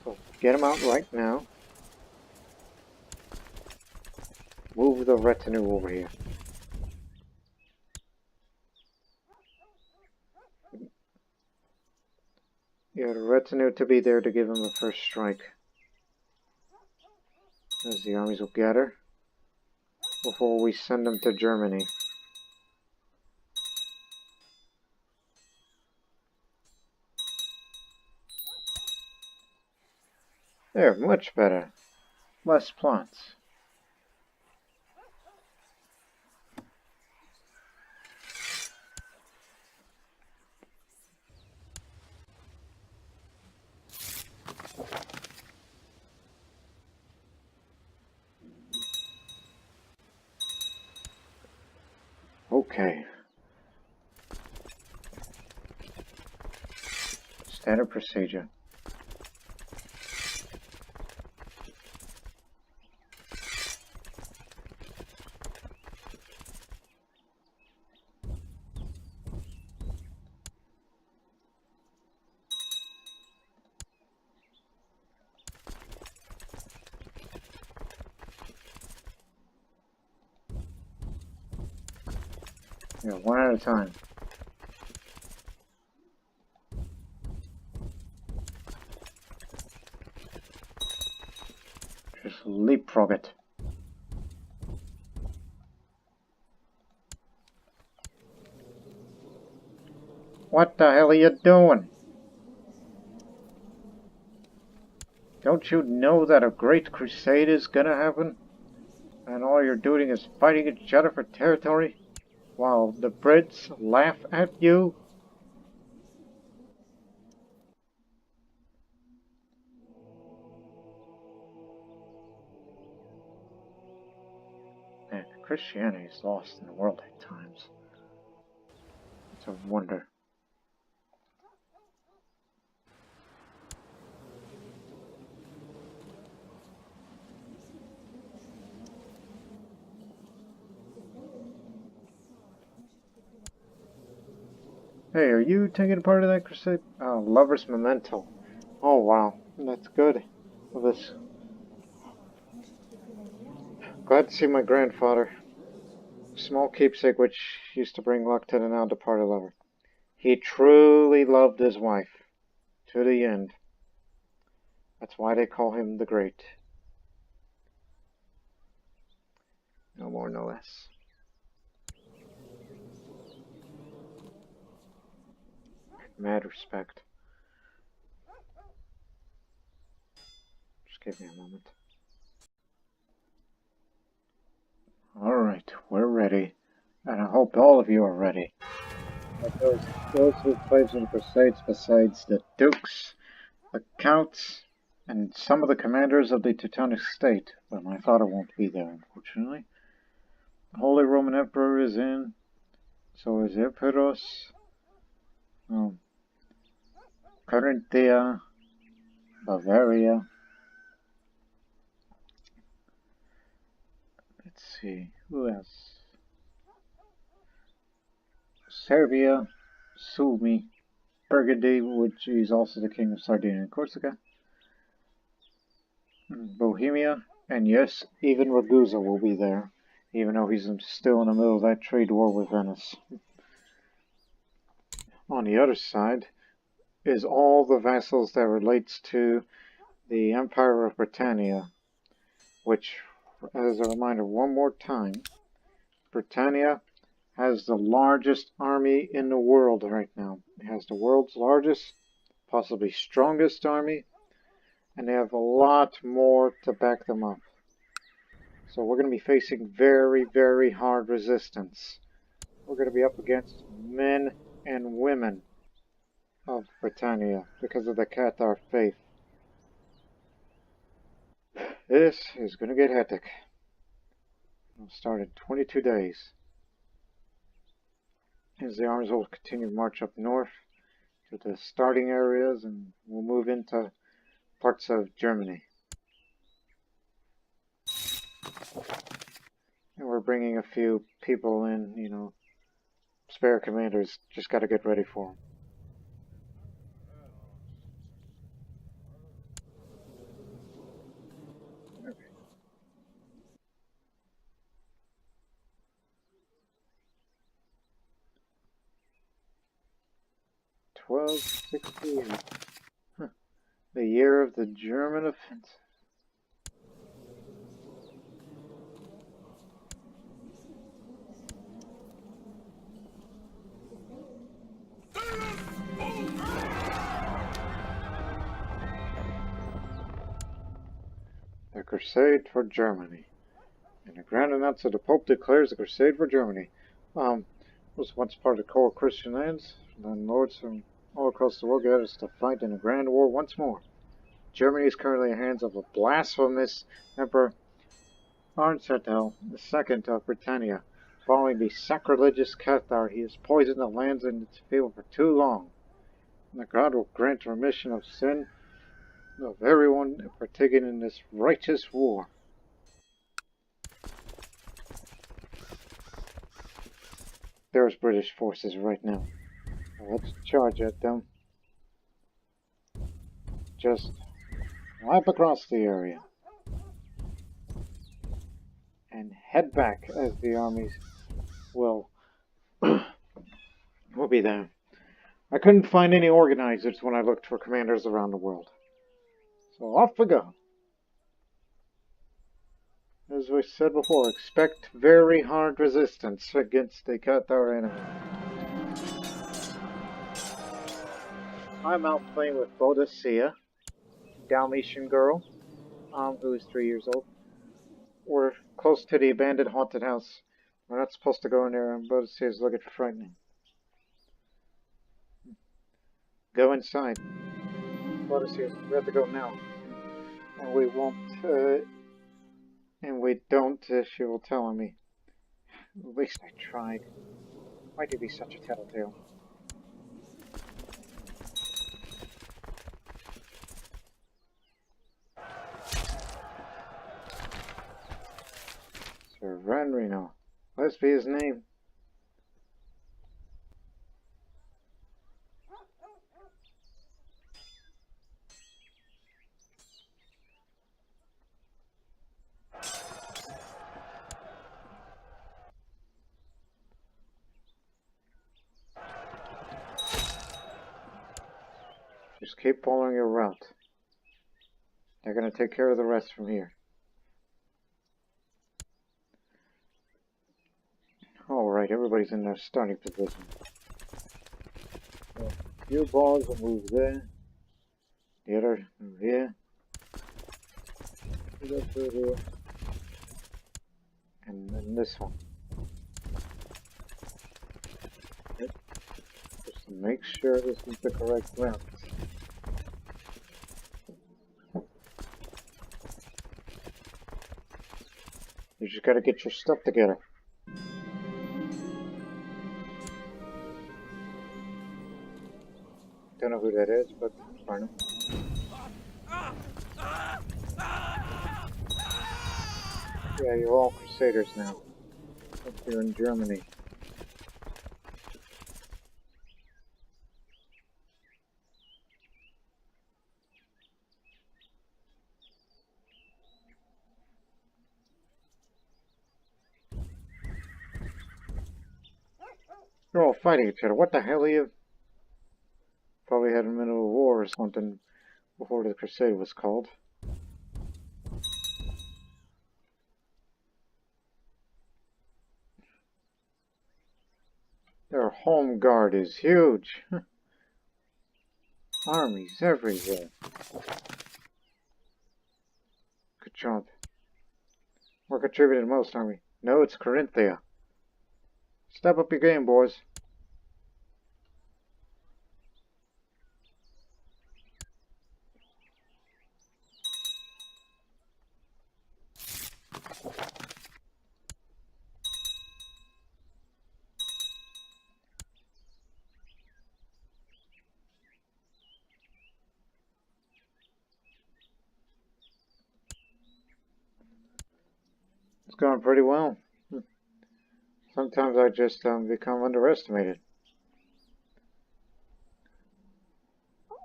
So get them out right now. Move the retinue over here. You have the retinue to be there to give him the first strike. As the armies will gather before we send them to Germany. There, much better. Less plots. Okay. Standard procedure. Yeah, one at a time. Just leapfrog it. What the hell are you doing? Don't you know that a great crusade is gonna happen? And all you're doing is fighting each other for territory? While the Brits laugh at you? Man, Christianity is lost in the world at times. It's a wonder. Hey, are you taking part of that crusade? Oh, Lover's Memento. Oh, wow. That's good. This. Glad to see my grandfather. Small keepsake which used to bring luck to the now departed lover. He truly loved his wife. To the end. That's why they call him the Great. No more, no less. Mad respect. Just give me a moment. Alright, we're ready. And I hope all of you are ready. But those who played in the Crusades besides the Dukes, the Counts, and some of the commanders of the Teutonic State. But my father won't be there, unfortunately. The Holy Roman Emperor is in. So is Epiros. Carinthia. Bavaria. Let's see, who else? Serbia, Sumy, Burgundy, which is also the king of Sardinia and Corsica, Bohemia, and yes, even Ragusa will be there, even though he's still in the middle of that trade war with Venice. On the other side is all the vassals that relates to the Empire of Britannia, which, as a reminder one more time, Britannia has the largest army in the world right now. It has the world's largest, possibly strongest army, and they have a lot more to back them up. So we're going to be facing very, very hard resistance. We're going to be up against men and women of Britannia because of the Cathar faith. This is going to get hectic. It'll start in 22 days. As the armies will continue to march up north to the starting areas, and we'll move into parts of Germany. And we're bringing a few people in, you know, spare commanders. Just got to get ready for them. Okay. 1268. Huh. The year of the German offensive. The Crusade for Germany. In a grand announcement, the Pope declares the Crusade for Germany. Was once part of the core Christian lands. Then lords from all across the world gathered to fight in a grand war once more. Germany is currently in the hands of a blasphemous Emperor Arncetel II of Britannia. Following the sacrilegious Cathar, he has poisoned the lands in its field for too long. And that God will grant remission of sin of everyone partaking in this righteous war. There's British forces right now. Let's charge at them. Just lap across the area. And head back as the armies will be there. I couldn't find any organizers when I looked for commanders around the world. So off we go. As we said before, expect very hard resistance against the Cathar enemy. I'm out playing with Boadicea. Dalmatian girl, who is 3 years old. We're close to the abandoned haunted house. We're not supposed to go in there, but it says looking frightening. Go inside. But it says we have to go now. And we won't, and we don't, she will tell on me. At least I tried. Why do you be such a tattletale? Sir Renrino. Must be his name. Just keep following your route. They're gonna take care of the rest from here. Alright, everybody's in their starting position. So, few balls will move there. The other move here. You go through here. And then this one. Okay. Just to make sure this is the correct route. You just gotta get your stuff together. Don't know who that is, but fine. Yeah, you're all Crusaders now. Up here in Germany. You're all fighting each other. What the hell are you? Probably had a middle of war or something before the Crusade was called. Their home guard is huge. Armies everywhere. Good job. We're contributing most, aren't we? No, it's Corinthia. Step up your game, boys. It's going pretty well. Sometimes I just become underestimated.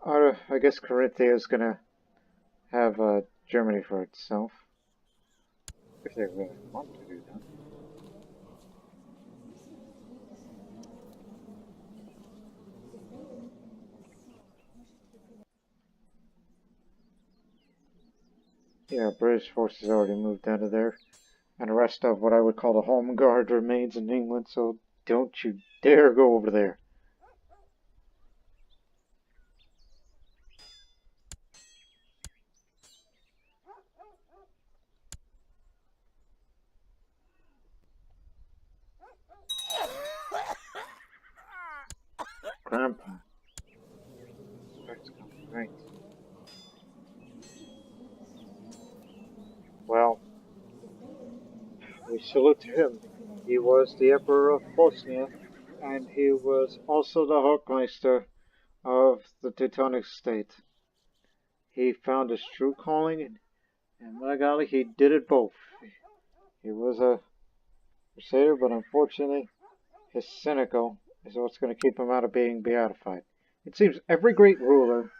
I guess Corinthia is gonna have Germany for itself. If they really want to do that. Yeah, British forces already moved out of there. And the rest of what I would call the home guard remains in England, so don't you dare go over there. Grandpa. Right. Well, we salute him. He was the Emperor of Bosnia, and he was also the Hochmeister of the Teutonic state. He found his true calling, and by golly, he did it both. He was a crusader, but unfortunately, his cynical is what's going to keep him out of being beatified. It seems every great ruler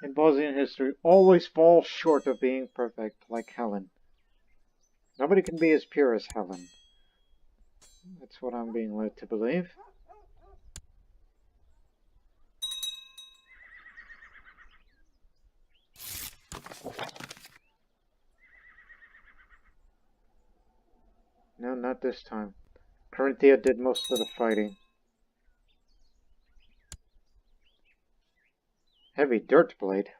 in Bosnian history always falls short of being perfect, like Helen. Nobody can be as pure as Helen. That's what I'm being led to believe. No, not this time. Corinthia did most of the fighting. Heavy dirt blade.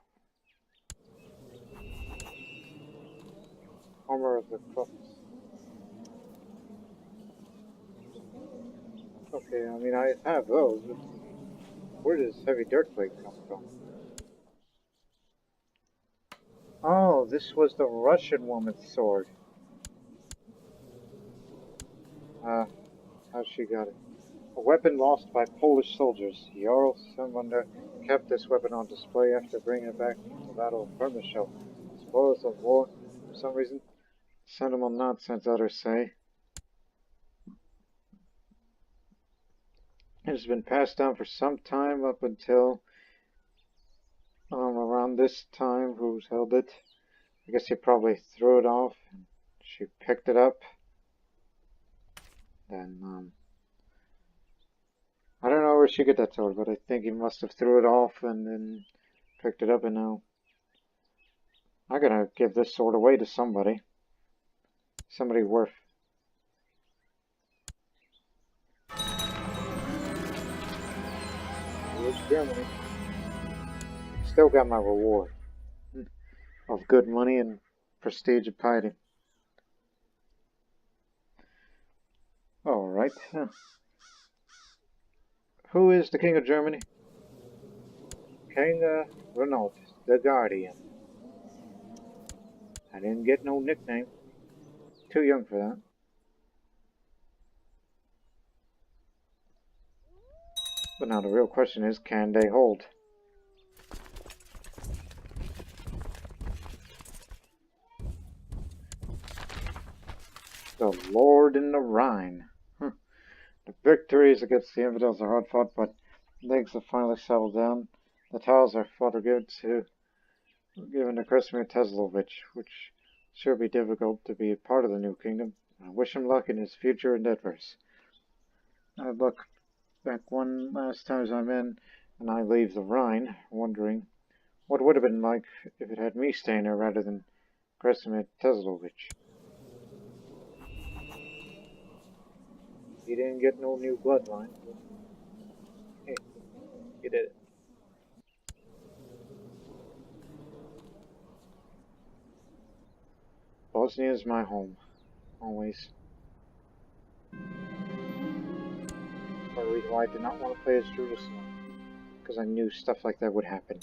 Armor of the Crux. Okay, I mean, I have those, but where does heavy dirt plate come from? Oh, this was the Russian woman's sword. How she got it? A weapon lost by Polish soldiers. Jarl Samander kept this weapon on display after bringing it back from the Battle of Permishel. Spoils of war, for some reason. Sentimental nonsense, others say. It has been passed down for some time up until around this time. Who's held it? I guess he probably threw it off. She picked it up. Then, I don't know where she got that sword, but I think he must have threw it off and then picked it up, and now I'm gonna give this sword away to somebody. Somebody worth. Here's Germany. Still got my reward of good money and prestige of piety. Alright. Who is the King of Germany? King Renault, the Guardian. I didn't get no nickname. Too young for that. But now the real question is, can they hold? The Lord in the Rhine. The victories against the infidels are hard fought, but things have finally settled down. The titles are fought are given to Tezalovic, which sure be difficult to be a part of the new kingdom. I wish him luck in his future endeavors. I look back one last time as I'm in, and I leave the Rhine, wondering what would have been like if it had me staying there rather than Krasimir Tezalovic. He didn't get no new bloodline. Hey, he did it. Bosnia is my home. Always. Part of the reason why I did not want to play as Jerusalem. Because I knew stuff like that would happen.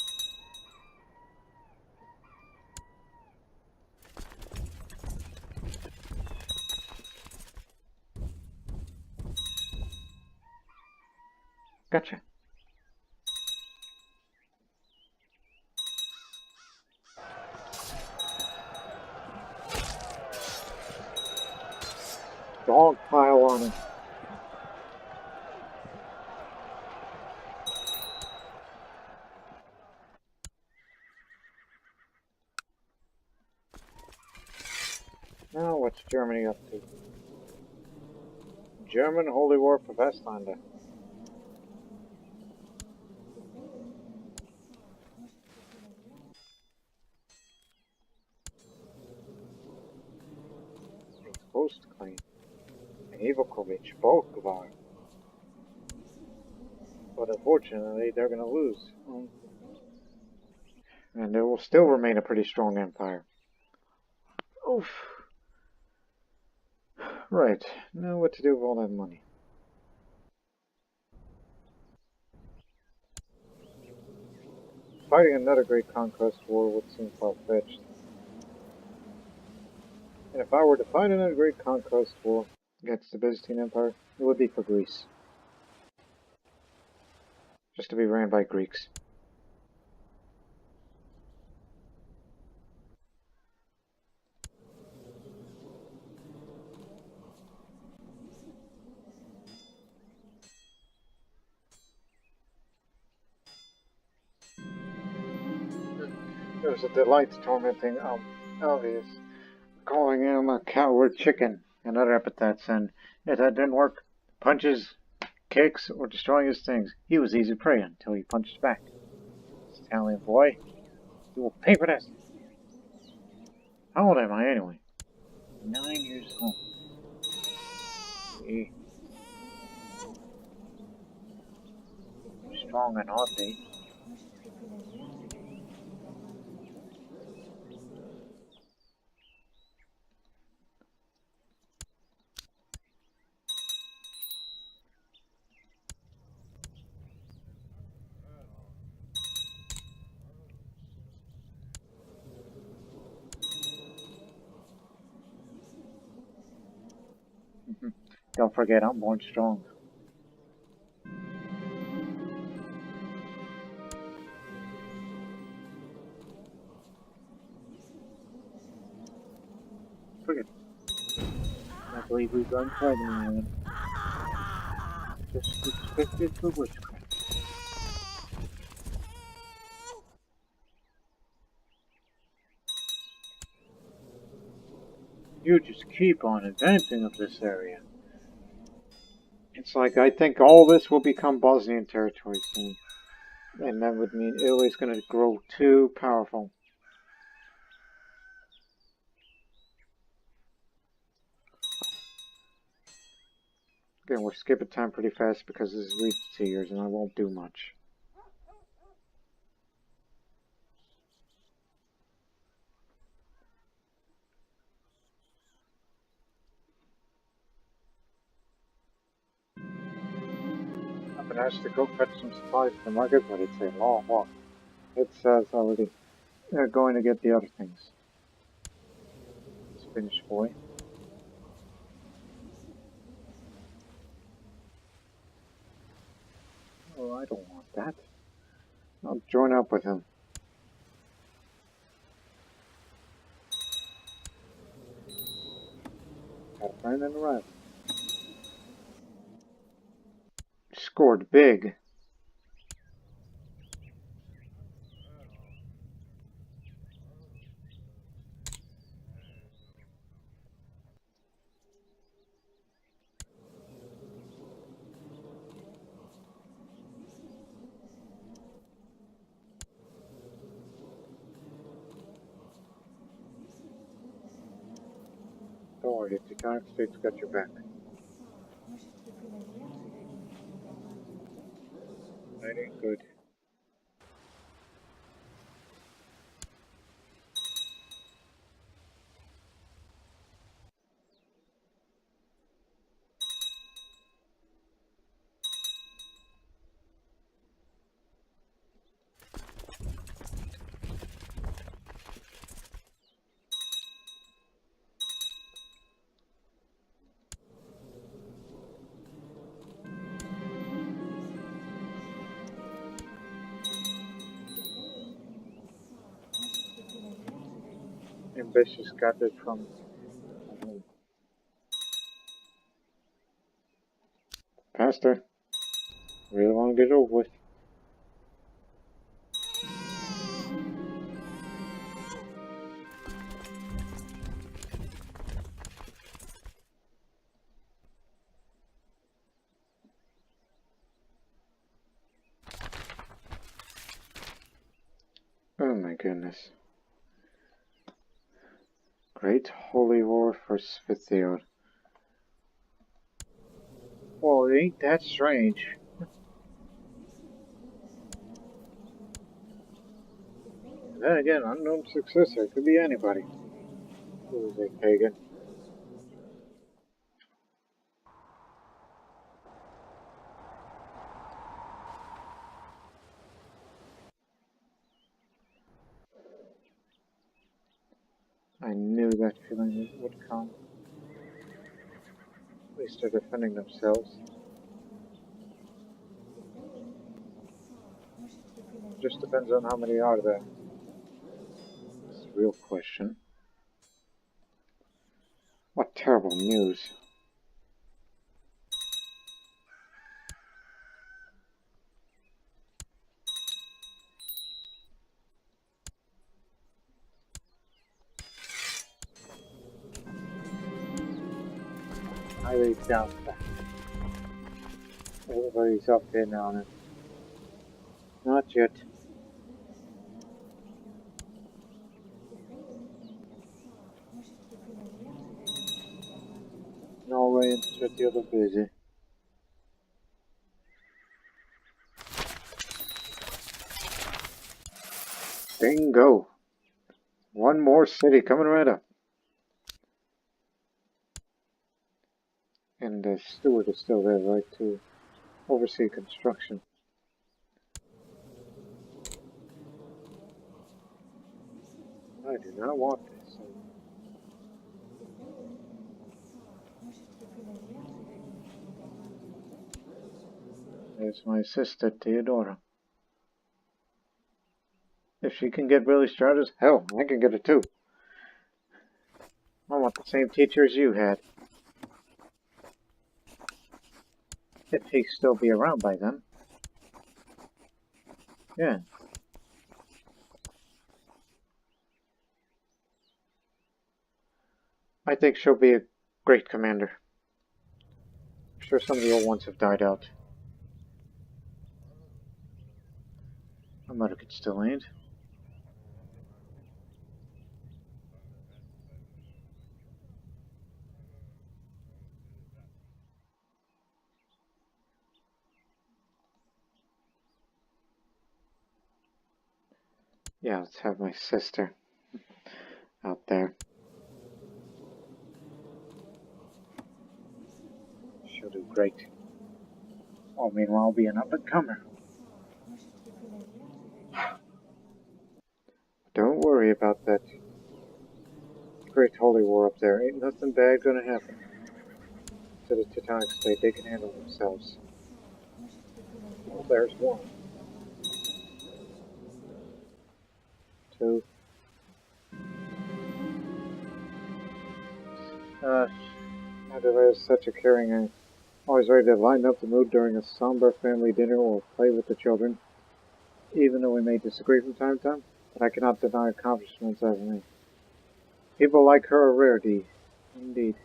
Gotcha. Dog pile on it. Now what's Germany up to? German Holy War for Westlander. Coast claim. Ivakovic, Bulgaria. But unfortunately, they're going to lose. And it will still remain a pretty strong empire. Oof. Right. Now what to do with all that money? Fighting another Great Conquest war would seem far-fetched. And if I were to fight another Great Conquest war against the Byzantine Empire, it would be for Greece. Just to be ran by Greeks. It was a delight tormenting Elvius, calling him a coward chicken and other epithets, and if that didn't work, punches, kicks, or destroying his things, he was easy prey until he punched back. This Italian boy, you will pay for this. How old am I anyway? 9 years old. See? Strong and oddly. Don't forget, I'm born strong. Forget. I believe we've gone fighting again. Just expected for witchcraft. You just keep on advancing of this area. It's like I think all this will become Bosnian territory soon. And that would mean Italy's going to grow too powerful. Again, we're skipping time pretty fast because this is Reed Seers and I won't do much. I've been asked to go fetch some supplies to the market, but it's a long walk. It says already going to get the other things. Finnish boy. Oh, I don't want that. I'll join up with him. Got a friend and a rival. Scored big. Don't worry, the United States got your back. That ain't good. Ambitious got it from Pastor. Really want to get it over with. Oh my goodness. Great Holy War for Svithiod. Well, ain't that strange? Then again, unknown successor. Could be anybody. Who is a pagan? I knew that feeling would come. At least they're defending themselves. Just depends on how many are there. That's the real question. What terrible news. Highly doubt that. Everybody's up in on it. Not yet. Norway and Switzerland are busy. Bingo! One more city coming right up. And the steward is still there, right, to oversee construction. I do not want this. There's my sister, Theodora. If she can get Billy Stratus, hell, I can get it too. I want the same teacher as you had. If he'd still be around by then. Yeah. I think she'll be a great commander. I'm sure some of the old ones have died out. My mother could still ain't. Yeah, let's have my sister out there. She'll do great. Oh, meanwhile, I'll be an up-and-comer. Don't worry about that great holy war up there. Ain't nothing bad gonna happen to the Teutonic state. They can handle themselves. Well, there's one. Two. My delay is such a caring aunt. Always ready to lighten up the mood during a somber family dinner or play with the children. Even though we may disagree from time to time, but I cannot deny accomplishments as me. People like her are rarity, indeed.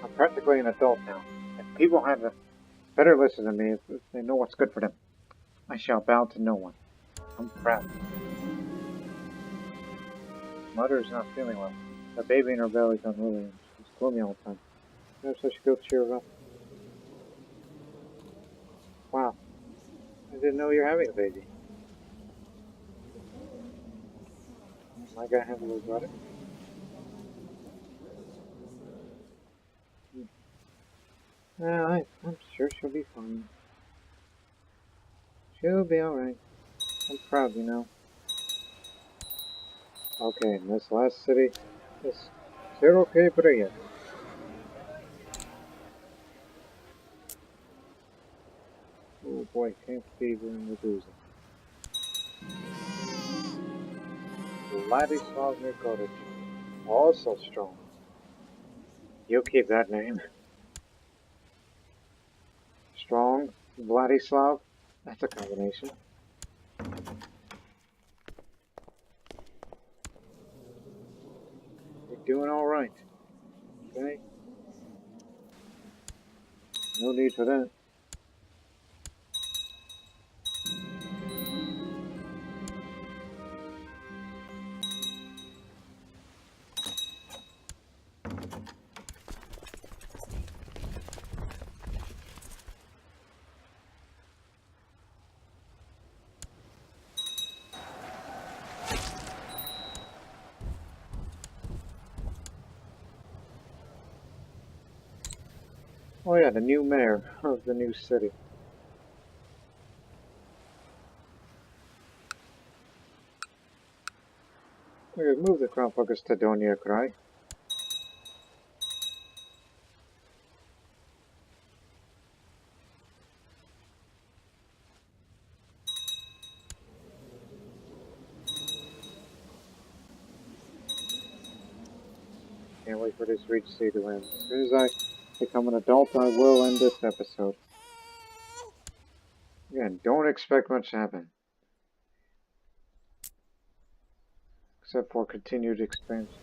I'm practically an adult now, and people have to better listen to me if they know what's good for them. I shall bow to no one. I'm proud. Mother is not feeling well. The baby in her belly is unruly, and she's gloomy all the time. Perhaps I should go cheer her up. Wow, I didn't know you're having a baby. Am I gonna have a little brother? Yeah, I'm sure she'll be fine. She'll be alright. I'm proud, you know. Okay, and this last city is CK2. Oh boy, can't fever and Medusa. Vladislav Nikolic. Also strong. You keep that name. Strong, Vladislav. That's a combination. You're doing alright. Okay? No need for that. Oh yeah, the new mayor of the new city. Okay, move the crown focus to Donia Cry. Can't wait for this Regency to end. As soon as I become an adult, I will end this episode. Again, don't expect much to happen. Except for continued expansion.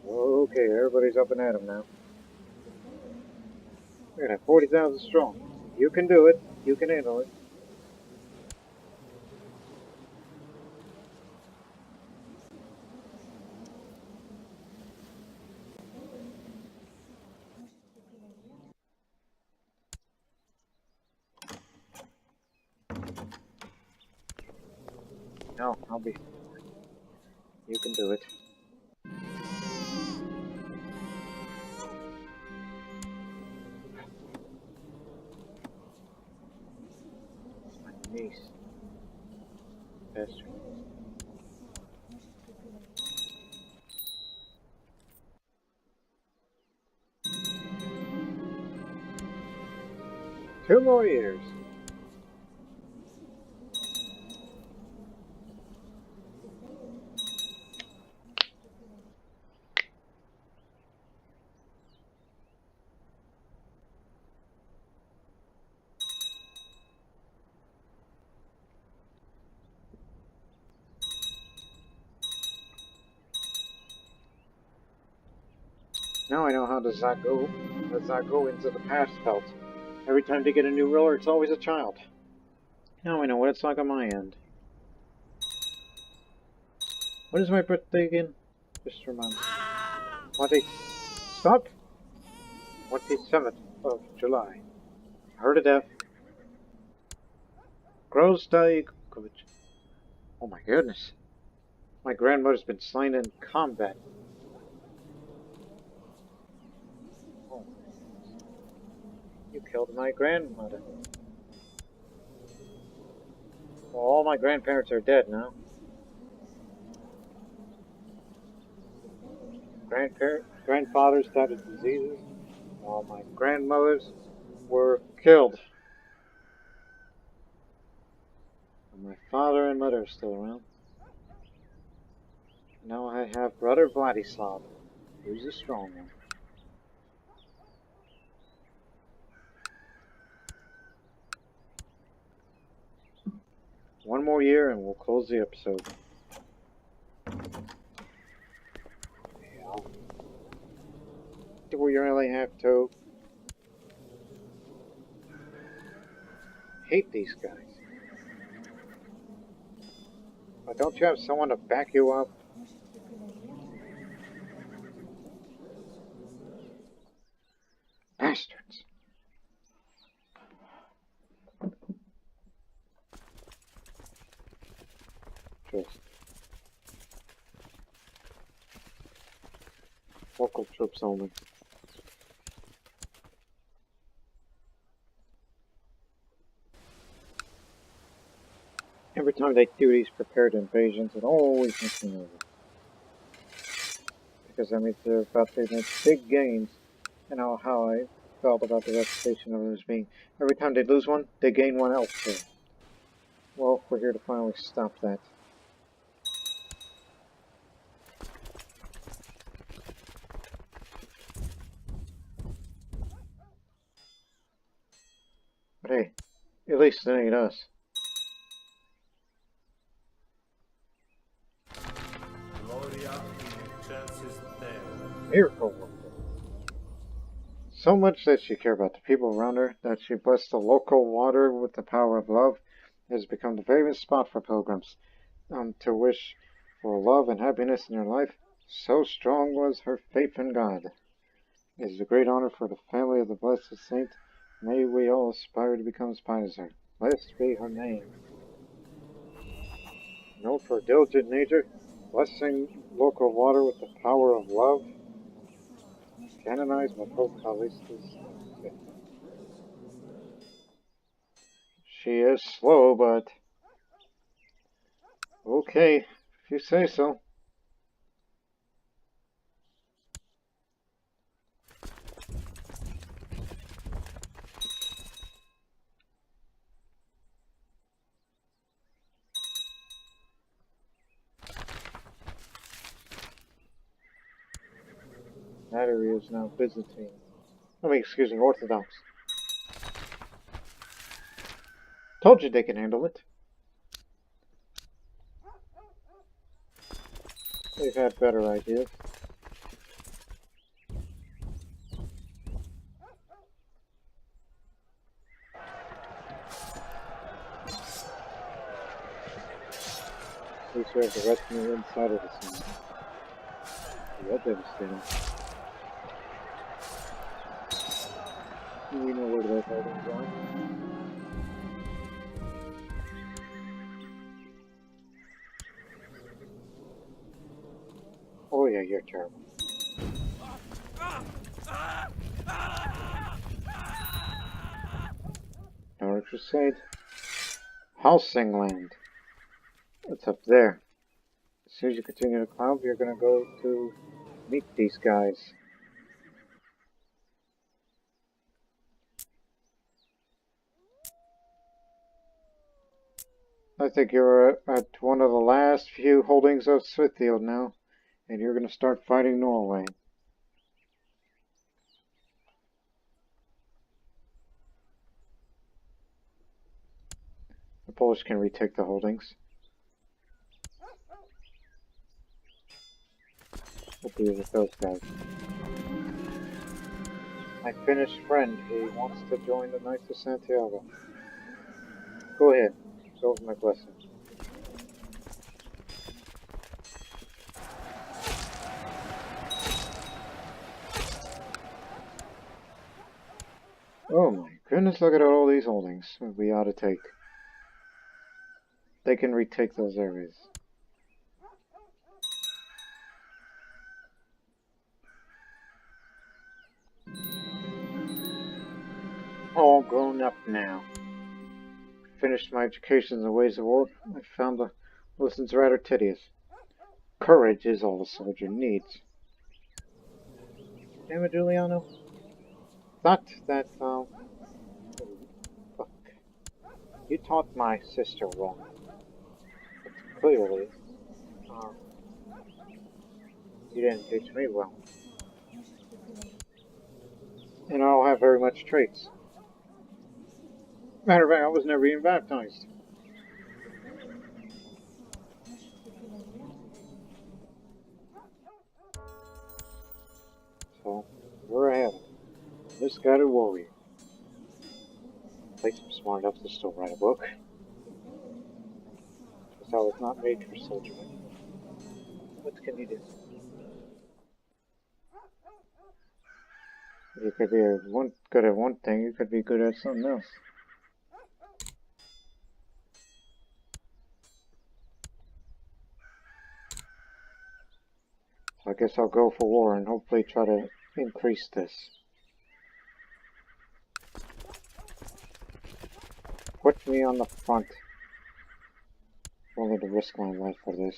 Okay, everybody's up and at 'em now. We're at 40,000 strong. You can do it. You can handle it. No, I'll be. You can do it. My niece. bastard. Two more years. Now I know how the Zagoins of the past felt. Every time they get a new ruler, it's always a child. Now I know what it's like on my end. When is my birthday again? Just remind me. 20... Stop! 27th of July. Heard of death. Crusade. Oh my goodness. My grandmother's been slain in combat. Oh. You killed my grandmother. Well, all my grandparents are dead now. Grandfathers died of diseases, while my grandmothers were killed. And my father and mother are still around. Now I have brother Vladislav, who's a strong one. One more year and we'll close the episode. Yeah. Do we really have to? Hate these guys. But don't you have someone to back you up? Bastards. Just local troops only. Every time they do these prepared invasions, it always makes me nervous. Because that means they're about to make big gains. You know how I felt about the reputation of it as being, every time they lose one, they gain one elsewhere. Well, we're here to finally stop that. But hey, at least it ain't us. Miracle worker. So much that she cared about the people around her, that she blessed the local water with the power of love, it has become the favorite spot for pilgrims. To wish for love and happiness in your life, so strong was her faith in God. It is a great honor for the family of the blessed saint. May we all aspire to become as pious as her. Blessed be her name. Note for diligent nature, blessing local water with the power of love. Canonized by Pope Callistus V. She is slow, but okay, if you say so. That area is now Byzantine. Excuse me, Orthodox. Told you they can handle it. They've had better ideas. At least we have the retinue inside of the scene. That's devastating. We know where the buildings are. Oh yeah, you're terrible. Another Crusade. Housing land. It's up there. As soon as you continue to climb, you're gonna go to meet these guys. I think you're at one of the last few holdings of Smithfield now, and you're gonna start fighting Norway. The Polish can retake the holdings. We'll deal with those guys. My Finnish friend, he wants to join the Knights of Santiago. Go ahead. Go with my blessing. Oh my goodness, look at all these holdings we ought to take. They can retake those areas. All grown up now. Finished my education in the ways of war. I found the lessons rather tedious. Courage is all a soldier needs. Damn it, Giuliano. Not that, look. You taught my sister wrong. But clearly, you didn't teach me well. And I don't have very much traits. Matter of fact, I was never even baptized. So, we're ahead. Misguided warrior. At least I'm smart enough to still write a book. Because I was not made for soldiery. What can you do? You could be good at one thing, you could be good at something else. So I guess I'll go for war and hopefully try to increase this. Put me on the front. Willing to risk my life for this.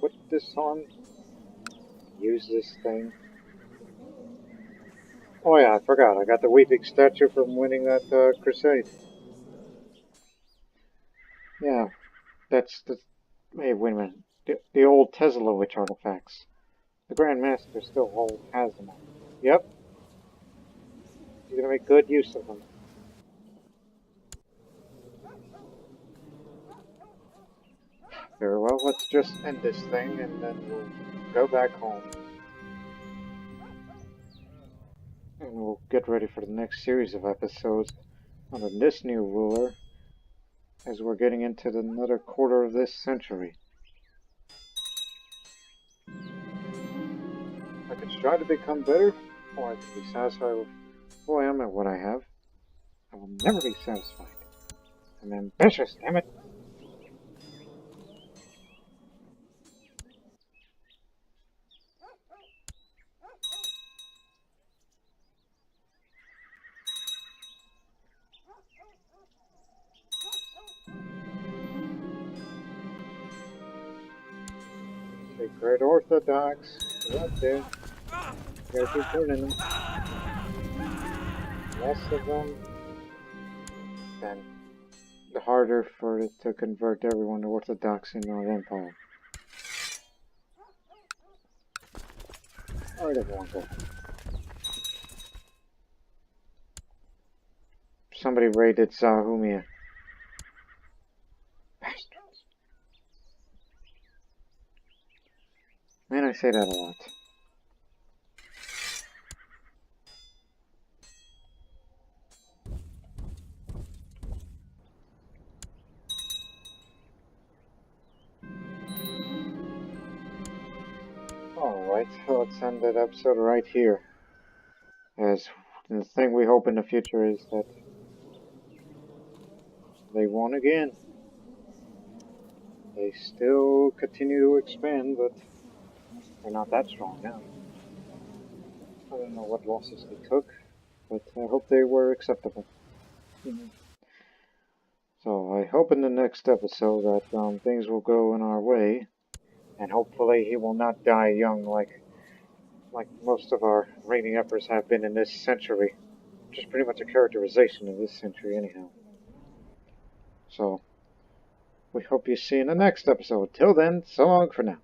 Put this on. Use this thing. Oh yeah, I forgot. I got the weeping statue from winning that Crusade. Yeah, that's the... Hey, wait a minute. The old Tezalovic artifacts. The Grand Master still has them. Yep. He's gonna make good use of them. Very well, let's just end this thing and then we'll go back home. And we'll get ready for the next series of episodes under this new ruler as we're getting into another quarter of this century. I could try to become better, or I could be satisfied with who I am and what I have. I will never be satisfied. I'm ambitious, damn it! Sacred Orthodox, they're up there. You gotta keep turning them. Less of them, then the harder for it to convert everyone to Orthodoxy in our empire. Alright, everyone, go. Somebody raided Zahumia. Bastards. Man, I say that a lot. Alright, so let's end that episode right here. As the thing we hope in the future is that they won again. They still continue to expand, but they're not that strong now. I don't know what losses they took, but I hope they were acceptable. So I hope in the next episode that things will go in our way, and hopefully he will not die young like most of our reigning emperors have been in this century. Just pretty much a characterization of this century, anyhow. So we hope you see you in the next episode. Till then, so long for now.